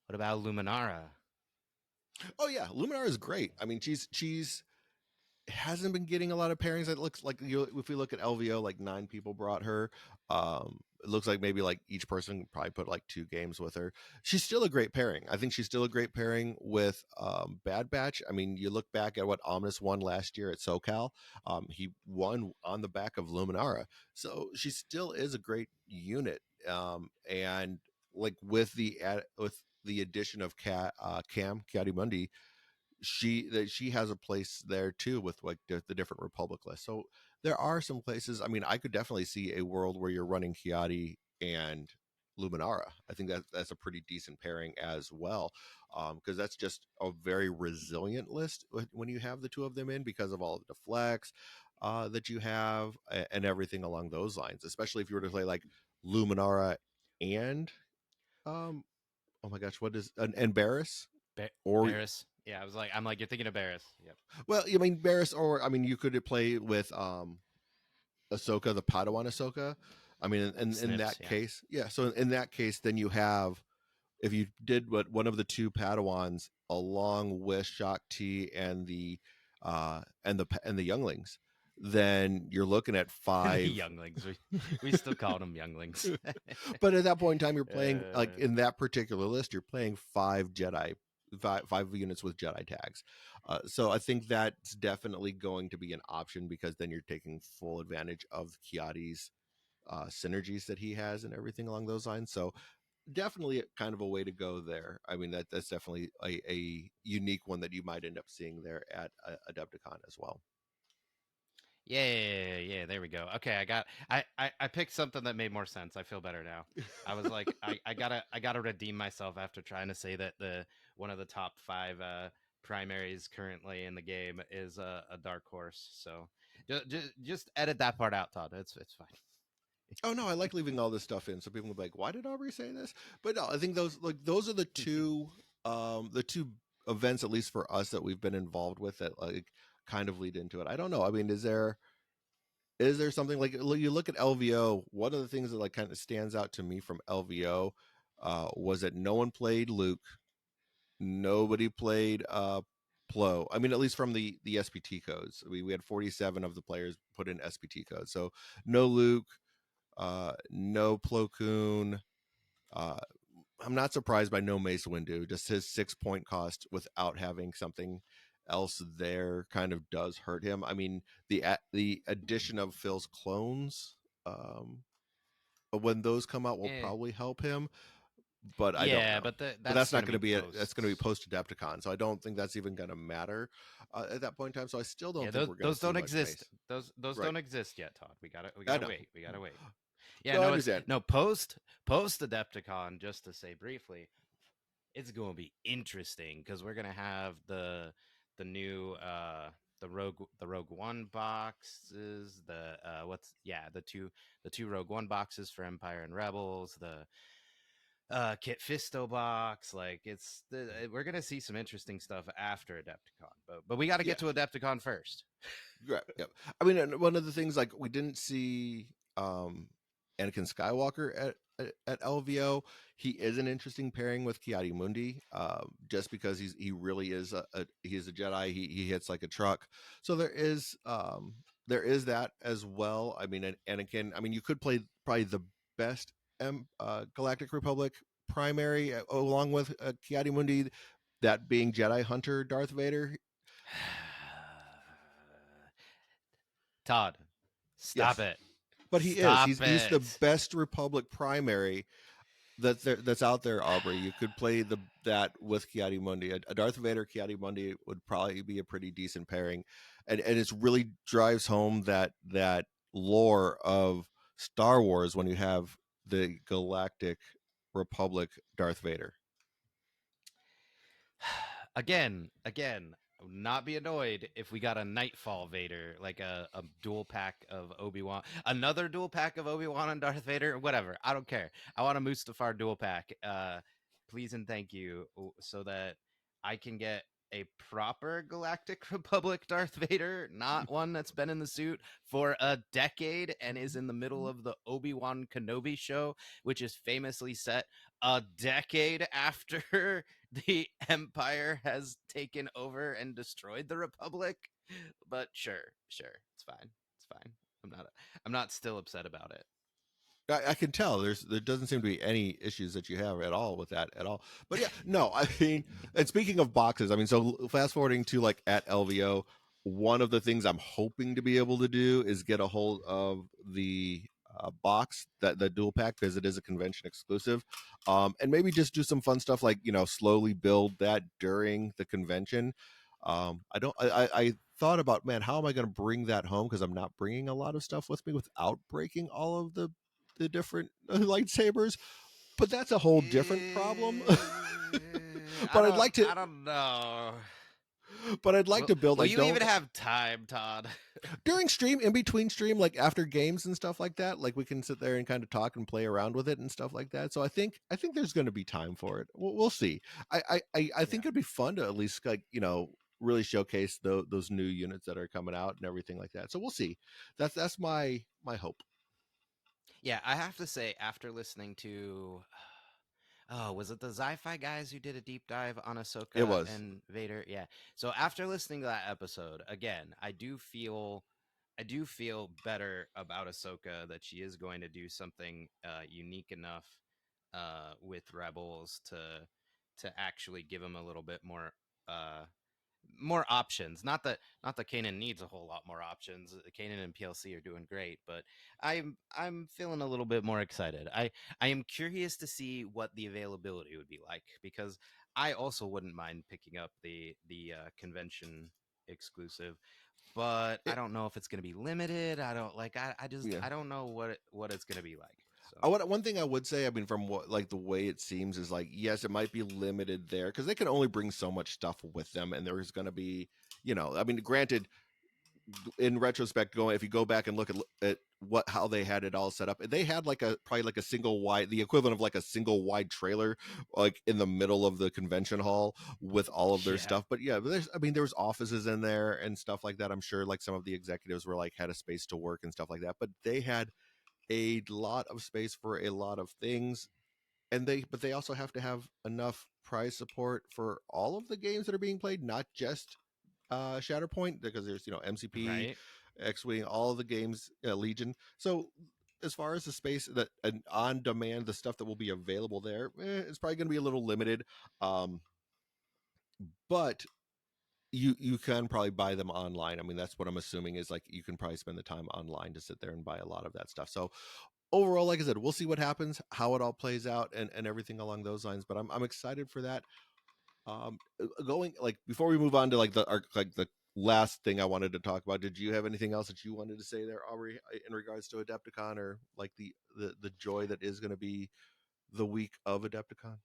What about Luminara? Oh yeah, Luminar is great. I mean, she's hasn't been getting a lot of pairings. It looks like if we look at LVO, like 9 people brought her. It looks like maybe like each person probably put like 2 games with her. She's still a great pairing. I think she's still a great pairing with Bad Batch. I mean, you look back at what Omnis won last year at SoCal. He won on the back of Luminara, so she still is a great unit. And like with the addition of Cam Kiadimundi, she has a place there too with like the different Republic lists. So there are some places. I mean, I could definitely see a world where you're running Kiadi and Luminara. I think that's a pretty decent pairing as well, because that's just a very resilient list when you have the 2 of them in, because of all of the flex that you have and everything along those lines. Especially if you were to play like Luminara and oh my gosh, what is an Barris, or Barris. Yeah, I'm like, you're thinking of Barris. Yep. well, I mean Barris, or I mean you could play with Ahsoka, the Padawan Ahsoka. I mean, in Snips. that Yeah. case, yeah. So in that case, then you have, if you did what one of the 2 Padawans along with Shakti and the younglings, then you're looking at The five. younglings. We still call them younglings. But at that point in time, you're playing like uh, in that particular list, you're playing five Jedi, five units with Jedi tags. So I think that's definitely going to be an option because then you're taking full advantage of Kiadi's synergies that he has and everything along those lines. So definitely kind of a way to go there. I mean that's definitely a unique one that you might end up seeing there at Adepticon as well. yeah. There we go. Okay, I picked something that made more sense. I feel better now. I was like, I gotta redeem myself after trying to say that the one of the top five primaries currently in the game is a dark horse. So just edit that part out, Todd. It's fine. Oh no, I like leaving all this stuff in so people will be like, why did Aubrey say this? But no, I think those are the two events, at least for us, that we've been involved with that like kind of lead into it. I don't know. I mean, is there something like you look at LVO, one of the things that like kind of stands out to me from LVO was that no one played Luke, nobody played Plo. I mean, at least from the SPT codes. We had 47 of the players put in SPT codes. So no Luke, no Plo Koon. Uh, I'm not surprised by no Mace Windu. Just his 6 point cost without having something else there kind of does hurt him. I mean, the addition of Phil's clones, um, when those come out, will Eh, probably help him. But I don't yeah, know. but But that's that's not gonna going to be be it. That's going to be post. post Adepticon, so I don't think that's even going to matter at that point in time. So I still Yeah, don't think those we're going to those see don't much exist. Mace. Those Right? don't exist yet, Todd. We I gotta know. wait. We gotta wait. Yeah, No, I no, it's understand. no post Adepticon. Just to say briefly, it's going to be interesting because we're gonna have the new the Rogue One boxes. The what's yeah the two Rogue One boxes for Empire and Rebels. The Kit Fisto box. Like we're gonna see some interesting stuff after Adepticon, but we got to Yeah. get to Adepticon first. Right. Yep. I mean, and one of the things like we didn't see um Anakin Skywalker at LVO. He is an interesting pairing with Kiadi Mundi, just because he really is he's a Jedi. He hits like a truck. So there is that as well. I mean, Anakin. I mean, you could play probably the best Galactic Republic primary along with Kiadi Mundi, that being Jedi Hunter Darth Vader. Todd, stop Yes, it. but he is. Stop He's the it. best Republic primary that's out there. Aubrey, you could play that with Kiadi Mundi. A Darth Vader Kiadi Mundi would probably be a pretty decent pairing, and it's really drives home that lore of Star Wars when you have the Galactic Republic Darth Vader. Again, not be annoyed if we got a Nightfall Vader, like a dual pack of Obi-Wan, another dual pack of Obi-Wan and Darth Vader, whatever. I don't care. I want a Mustafar dual pack. Please and thank you, so that I can get a proper Galactic Republic Darth Vader, not one that's been in the suit for a decade and is in the middle of the Obi-Wan Kenobi show, which is famously set a decade after the Empire has taken over and destroyed the Republic. But sure, it's fine. It's fine. I'm not still upset about it. I can tell there doesn't seem to be any issues that you have at all with that at all. But yeah, no, I mean, and speaking of boxes, I mean, so fast forwarding to like at LVO, one of the things I'm hoping to be able to do is get a hold of the box, that the dual pack, because it is a convention exclusive, and maybe just do some fun stuff like slowly build that during the convention. I don't. I thought about, man, how am I going to bring that home, because I'm not bringing a lot of stuff with me without breaking all of the different lightsabers, but that's a whole different problem. but I'd like to I don't know. but I'd like to build, Will I you don't, even have time, Todd? during stream, in between stream, like after games and stuff like that, like we can sit there and kind of talk and play around with it and stuff like that. So I think there's going to be time for it. We'll see. I Yeah. think it'd be fun to at least like really showcase those new units that are coming out and everything like that. So we'll see. That's my hope. Yeah, I have to say, after listening to oh, was it the sci-fi guys who did a deep dive on It Ahsoka was. and Vader? Yeah. So after listening to that episode, again, I do feel I do feel better about Ahsoka that she is going to do something unique enough with Rebels to actually give them a little bit uh, more options. Not that Kanan needs a whole lot more options. Kanan and PLC are doing great, but I'm feeling a little bit more excited. I am curious to see what the availability would be like because I also wouldn't mind picking up the convention exclusive, but I It, don't know if it's going to be limited. I don't like I just yeah. I don't know what it's going to be like. So One thing I would say, I mean, from what like the way it seems is like, yes, it might be limited there because they can only bring so much stuff with them, and there's going to be, I mean, granted, in retrospect, going if you go back and look at what how they had it all set up, they had like a probably like a single wide, the equivalent of like a single wide trailer, like in the middle of the convention hall with all of their yeah, stuff. But yeah, there's I mean there was offices in there and stuff like that. I'm sure like some of the executives were like had a space to work and stuff like that. But they had a lot of space for a lot of things, and they also have to have enough prize support for all of the games that are being played, not just Shatterpoint, because there's MCP, right. X-wing, all of the games, Legion. So as far as the space that and on demand, the stuff that will be available there, it's probably going to be a little limited. Um, but you can probably buy them online. I mean, that's what I'm assuming is like you can probably spend the time online to sit there and buy a lot of that stuff. So overall, like I said, we'll see what happens, how it all plays out, and everything along those lines. But I'm excited for that. Going like before we move on to like like the last thing I wanted to talk about, did you have anything else that you wanted to say there, Aubrey, in regards to Adepticon, or like the joy that is going to be the week of Adepticon?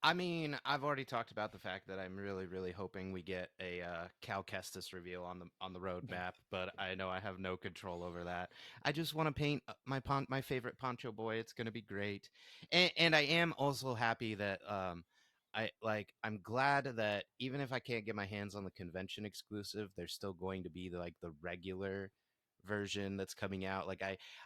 I mean, I've already talked about the fact that I'm really, really hoping we get a Cal Kestis reveal on the roadmap, but I know I have no control over that. I just want to paint my favorite Poncho Boy. It's going to be great, and I am also happy that I'm glad that even if I can't get my hands on the convention exclusive, there's still going to be the regular version that's coming out.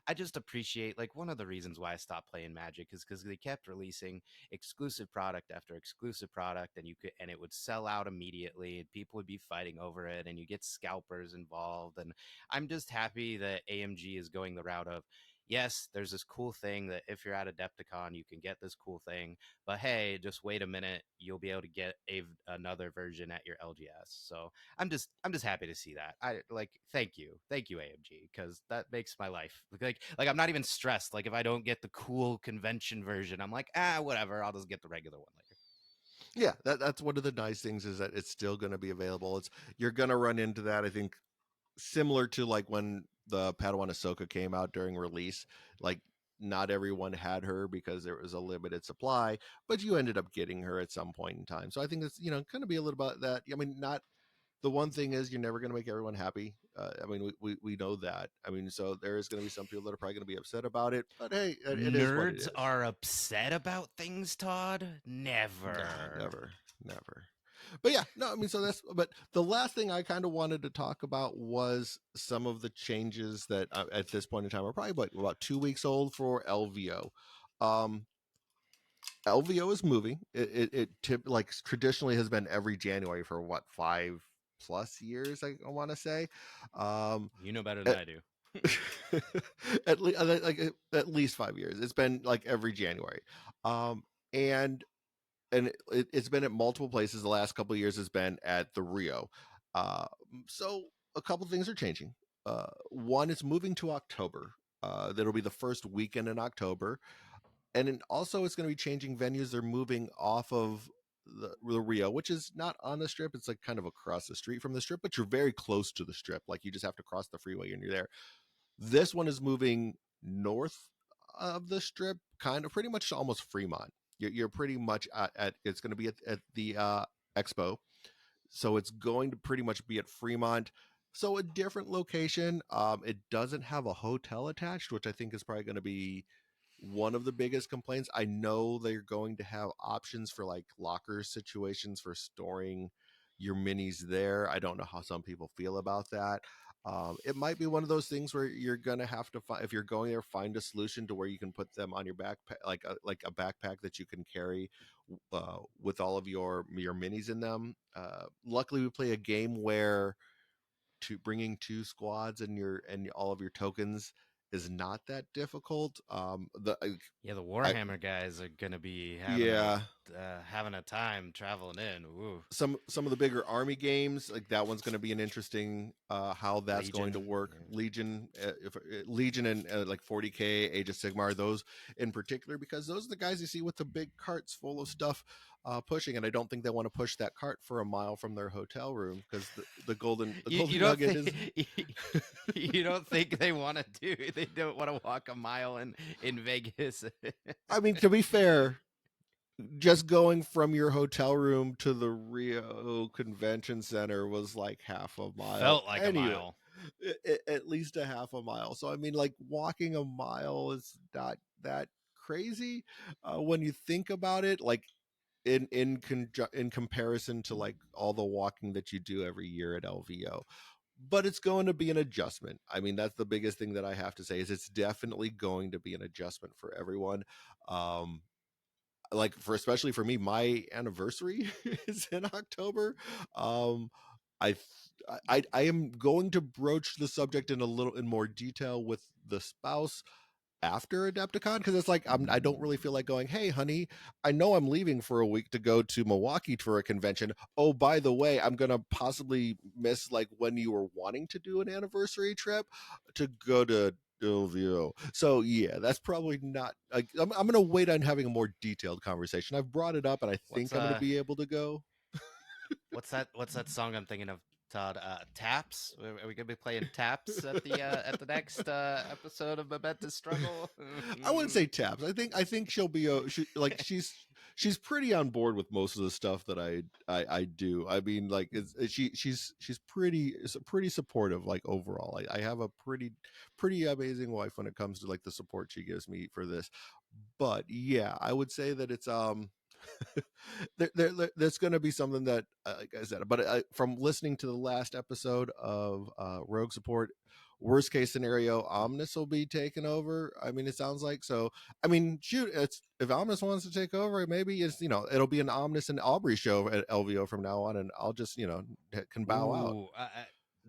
I just appreciate like one of the reasons why I stopped playing Magic is because they kept releasing exclusive product after exclusive product, and it would sell out immediately and people would be fighting over it and you get scalpers involved. And I'm just happy that AMG is going the route of, yes, there's this cool thing that if you're at Adepticon you can get this cool thing, but hey, just wait a minute, you'll be able to get another version at your LGS. So I'm just happy to see that. I like thank you AMG, because that makes my life like I'm not even stressed. Like if I don't get the cool convention version, I'm like, whatever, I'll just get the regular one later. Yeah, that's one of the nice things is that it's still going to be available. It's You're going to run into that, I think, similar to like when the Padawan Ahsoka came out during release. Like not everyone had her because there was a limited supply, but you ended up getting her at some point in time. So I think it's going to be a little bit that. I mean, not the one thing is you're never going to make everyone happy. I mean, we know that. I mean, so there is going to be some people that are probably going to be upset about it, but hey, it is what it Nerds is. are upset about things, Todd? Nah, Never. never. But yeah, no, I mean, so that's. But the last thing I kind of wanted to talk about was some of the changes that at this point in time are probably about 2 weeks old for LVO. Um, LVO is moving. Like traditionally has been every January for what 5+ years, I want to say. Um, You know better than at, I do. at least 5 years. It's been like every January, um, and it's been at multiple places. The last couple of years has been at the Rio. Uh, so a couple things are changing. One, it's moving to October. That'll be the first weekend in October, and then also it's going to be changing venues. They're moving off of the Rio, which is not on the strip. It's like kind of across the street from the strip, but you're very close to the strip. Like you just have to cross the freeway and you're there. This one is moving north of the strip, kind of pretty much to almost Fremont. You're pretty much at it's going to be at the expo, so it's going to pretty much be at Fremont. So a different location. It doesn't have a hotel attached, which I think is probably going to be one of the biggest complaints. I know they're going to have options for like locker situations for storing your minis there. I don't know how some people feel about that. It might be one of those things where you're gonna have to find, if you're going there, find a solution to where you can put them on your backpack, like a backpack that you can carry with all of your minis in them. Luckily, we play a game where bringing two squads and all of your tokens is not that difficult. The Yeah, the I Warhammer guys are gonna be Yeah, having a time traveling in. Ooh, some of the bigger army games like that one's going to be an interesting how that's going to Legion. work. Yeah. Legion, if Legion and like 40K, Age of Sigmar, those in particular, because those are the guys you see with the big carts full of stuff pushing, and I don't think they want to push that cart for a mile from their hotel room because the You golden don't nugget think is. you don't think they want to do? They don't want to walk a mile in Vegas. I mean, to be fair, just going from your hotel room to the Rio Convention Center was like half a mile Felt like a anyway. mile. At least a half a mile. So I mean, like walking a mile is not that crazy when you think about it. Like in comparison to like all the walking that you do every year at LVO. But it's going to be an adjustment. I mean, that's the biggest thing that I have to say is it's definitely going to be an adjustment for everyone. Um, like for especially for me, my anniversary is in October. Um, I I am going to broach the subject in a little in more detail with the spouse after Adepticon because it's like I don't really feel like going. Hey, honey, I know I'm leaving for a week to go to Milwaukee for a convention. Oh, by the way, I'm gonna possibly miss like when you were wanting to do an anniversary trip to go to LVO. So yeah, that's probably not. Like, I'm gonna wait on having a more detailed conversation. I've brought it up, and I What's think I'm gonna be able to go. what's that song I'm thinking of, Todd? Taps? Are we gonna be playing taps at the next episode of Momentous Struggle? I wouldn't say taps. I think she'll be like she's pretty on board with most of the stuff that I do. I mean, like she's pretty supportive. Like overall, I have a pretty amazing wife when it comes to like the support she gives me for this. But yeah, I would say that it's there's going to be something that like I said, but from listening to the last episode of Rogue Support, worst case scenario, Omnis will be taken over. I mean, it sounds like so. I mean, shoot, it's if Omnis wants to take over, maybe it's it'll be an Omnis and Aubrey show at LVO from now on, and I'll just can bow out. Ooh,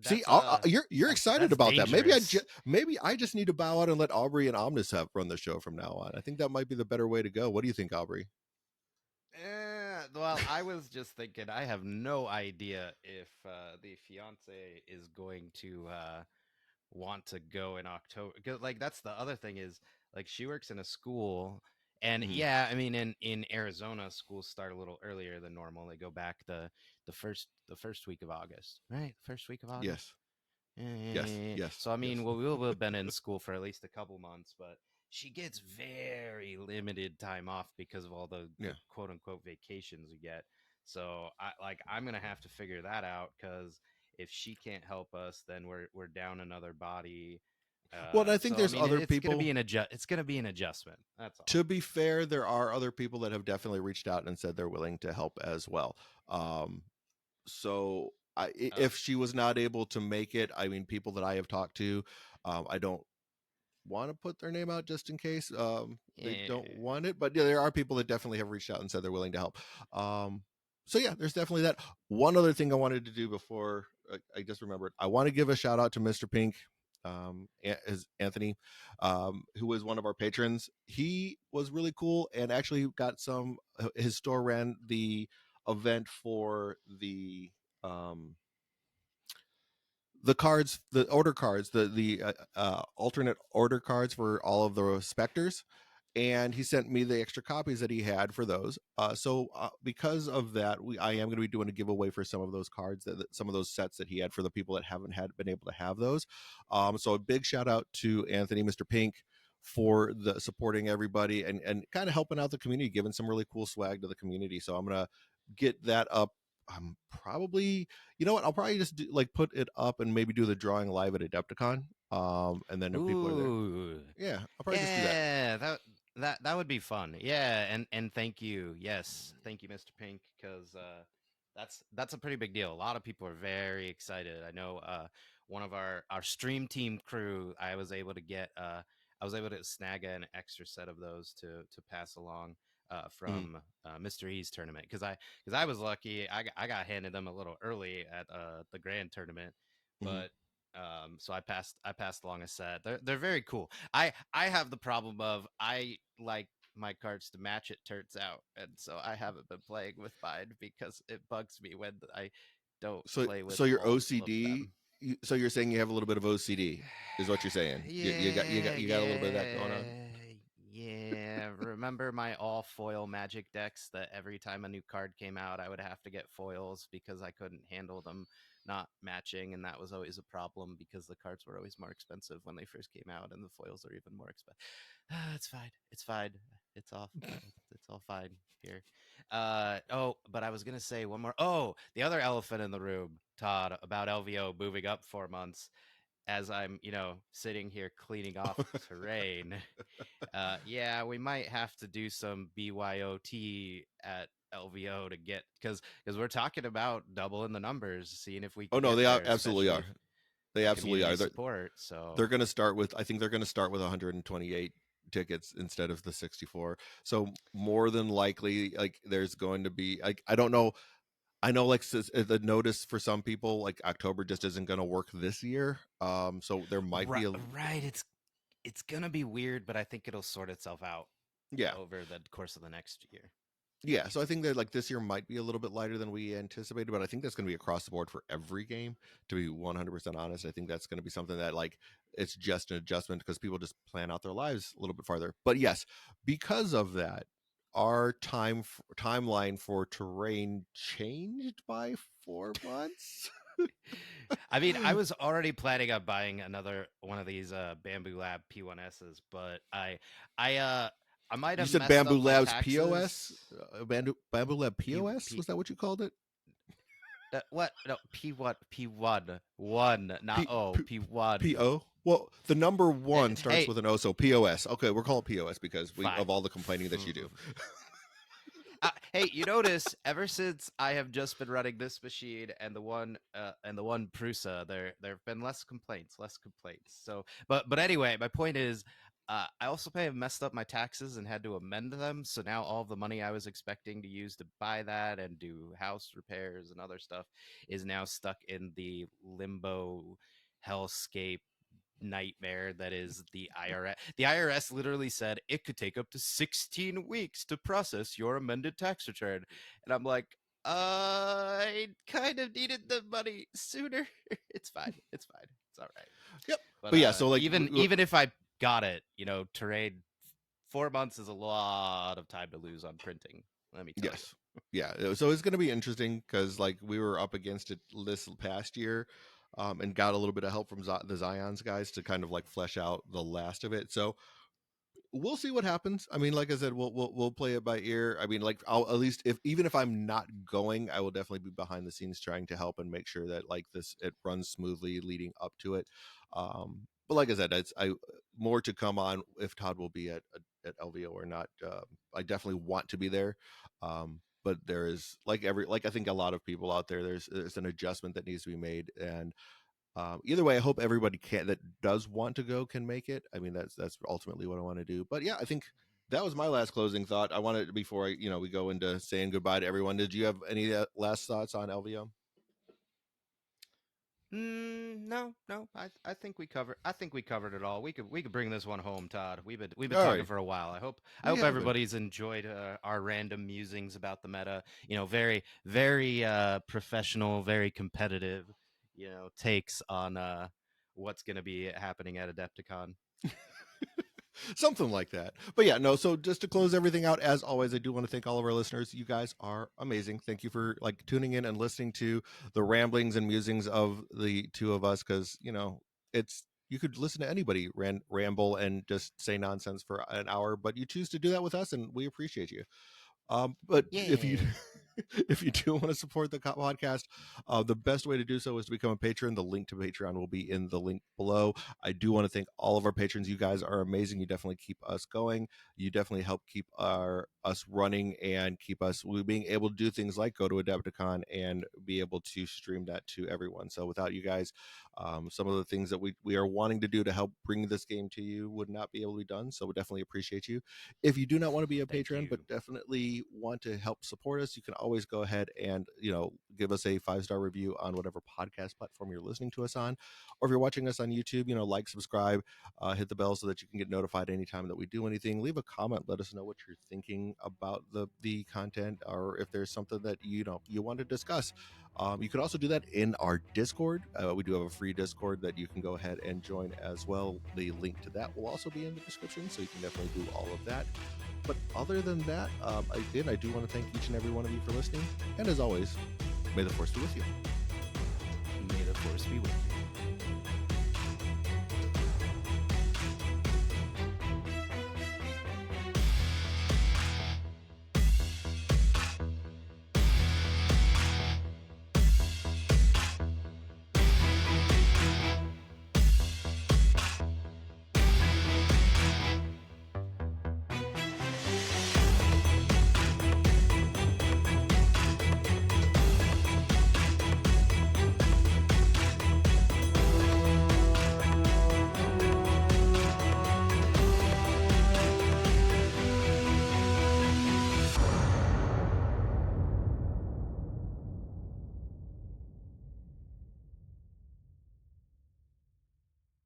See, that's you're excited that's about that. dangerous. Maybe I just need to bow out and let Aubrey and Omnis have run the show from now on. I think that might be the better way to go. What do you think, Aubrey? Well, I was just thinking, I have no idea if the fiance is going to want to go in October. 'Cause, like, that's the other thing is, like, she works in a school, and Mm, yeah, I mean, in Arizona, schools start a little earlier than normal. They go back the first week of August, right? First week of August. yes, yes, Eh, yes, So I yes. mean, well, we'll have been in school for at least a couple months, but she gets very limited time off because of all the Yeah. quote unquote vacations we get. So I'm gonna have to figure that out because if she can't help us, then we're down another body. Well, and I think So I there's mean, other it's gonna be people. it's gonna be an adjustment. That's all. To be fair, there are other people that have definitely reached out and said they're willing to help as well. Um, so Oh if she was not able to make it, I mean, people that I have talked to, I don't want to put their name out just in case they don't yeah. want it. But yeah, there are people that definitely have reached out and said they're willing to help. Um, so yeah, there's definitely that. One other thing I wanted to do before I just remembered, I want to give a shout out to Mr. Pink, is Anthony, who was one of our patrons. He was really cool and actually got some. His store ran the event for um, the cards, the order cards, the alternate order cards for all of the specters, and he sent me the extra copies that he had for those. So because of that, I am going to be doing a giveaway for some of those cards some of those sets that he had for the people that haven't had been able to have those. So a big shout out to Anthony, Mr. Pink, for the supporting everybody and kind of helping out the community, giving some really cool swag to the community. So I'm gonna get that up. I'm probably you know what? I'll probably just like put it up and maybe do the drawing live at Adepticon. And then if people are there, Ooh. yeah, I'll probably just do that. Yeah, that would be fun. Yeah, and thank you. Yes, thank you, Mr. Pink, because that's a pretty big deal. A lot of people are very excited. I know one of our stream team crew, I was able to snag an extra set of those to pass along Mhm. from Mr. E's tournament because I was lucky. I got handed them a little early at the grand tournament Mhm. but so I passed along a set. They're very cool. I have the problem of I like my cards to match, it turns out, and so I haven't been playing with mine because it bugs me when I don't So play with so your all of OCD. them. So you're saying you have a little bit of OCD, is what you're saying? You got you got Yeah, you got a little bit of that going on. yeah. Remember my all foil magic decks that every time a new card came out, I would have to get foils because I couldn't handle them not matching, and that was always a problem because the cards were always more expensive when they first came out, and the foils are even more expensive. It's fine. It's fine. It's all. It's all fine here. Oh, but I was gonna say one more. Oh, the other elephant in the room, Todd, about LVO moving up 4 months as I'm, sitting here cleaning off terrain. Yeah, we might have to do some BYOT at LVO to get because we're talking about doubling the numbers, seeing if we Oh can no, get they there, absolutely especially are. if They the absolutely community are. support. They're So going to start with. I think they're going to start with 128 tickets instead of the 64. So more than likely, like there's going to be. Like I don't know. I know like the notice for some people like October just isn't going to work this year. So there might right, be a. right, it's gonna be weird, but I think it'll sort itself out Yeah. over the course of the next year. Yeah, so I think that like this year might be a little bit lighter than we anticipated, but I think that's going to be across the board for every game. To be 100% honest, I think that's going to be something that like it's just an adjustment because people just plan out their lives a little bit farther. But yes, because of that, our timeline for terrain changed by 4 months. I mean, I was already planning on buying another one of these Bamboo Lab P1Ss, but I might You have said messed Bamboo up my Labs POS, taxes. Bamboo Lab P POS. P Was that what you called it? what? No, P1 not P, O, P P1. PO. Well, the number one starts Hey, with an O, so POS. Okay, we're called POS because we fine. of all the complaining that you do. Hey, you notice ever since I have just been running this machine and the one Prusa, there have been less complaints. So, but anyway, my point is, I also may have messed up my taxes and had to amend them. So now all of the money I was expecting to use to buy that and do house repairs and other stuff is now stuck in the limbo hellscape nightmare that is the IRS. The IRS literally said it could take up to 16 weeks to process your amended tax return. And I'm like, I kind of needed the money sooner. It's fine. It's fine. It's all right. Yep. But But yeah, so like even if I got it, terrain 4 months is a lot of time to lose on printing. Let me tell you. yes, yeah. So it's going to be interesting because like we were up against it this past year, and got a little bit of help from the Zion's guys to kind of like flesh out the last of it. So we'll see what happens. I mean, like I said, we'll play it by ear. I mean, like I'll at least if even if I'm not going, I will definitely be behind the scenes trying to help and make sure that like this it runs smoothly leading up to it. But like I said, it's I more to come on if Todd will be at LVO or not. I definitely want to be there. But there is like I think a lot of people out there. There's an adjustment that needs to be made, and either way, I hope everybody can that does want to go can make it. I mean, that's ultimately what I want to do. But yeah, I think that was my last closing thought. I wanted before we go into saying goodbye to everyone. Did you have any last thoughts on LVO? No, no. I think we covered it all. We could bring this one home, Todd. We've been All talking right, for a while. I we hope have been. everybody's enjoyed our random musings about the meta. Very very professional, very competitive. Takes on what's going to be happening at Adepticon. Something like that. But yeah, no, so just to close everything out, as always, I do want to thank all of our listeners. You guys are amazing. Thank you for like tuning in and listening to the ramblings and musings of the two of us, because it's you could listen to anybody ramble and just say nonsense for an hour, but you choose to do that with us, and we appreciate you. But if you Yeah. if you do want to support the podcast, the best way to do so is to become a patron. The link to Patreon will be in the link below. I do want to thank all of our patrons. You guys are amazing. You definitely keep us going. You definitely help keep us running and keep us we being able to do things like go to Adepticon and be able to stream that to everyone. So without you guys, some of the things that we are wanting to do to help bring this game to you would not be able to be done. So we definitely appreciate you. If you do not want to be a Thank patron, but you. definitely want to help support us, you can always go ahead and, give us a 5-star review on whatever podcast platform you're listening to us on. Or if you're watching us on YouTube, like, subscribe, hit the bell so that you can get notified anytime that we do anything. Leave a comment. Let us know what you're thinking about the content, or if there's something that you want to discuss. You can also do that in our Discord. We do have a free Discord that you can go ahead and join as well. The link to that will also be in the description, so you can definitely do all of that. But other than that, again, I do want to thank each and every one of you for listening. And as always, may the Force be with you. May the Force be with you.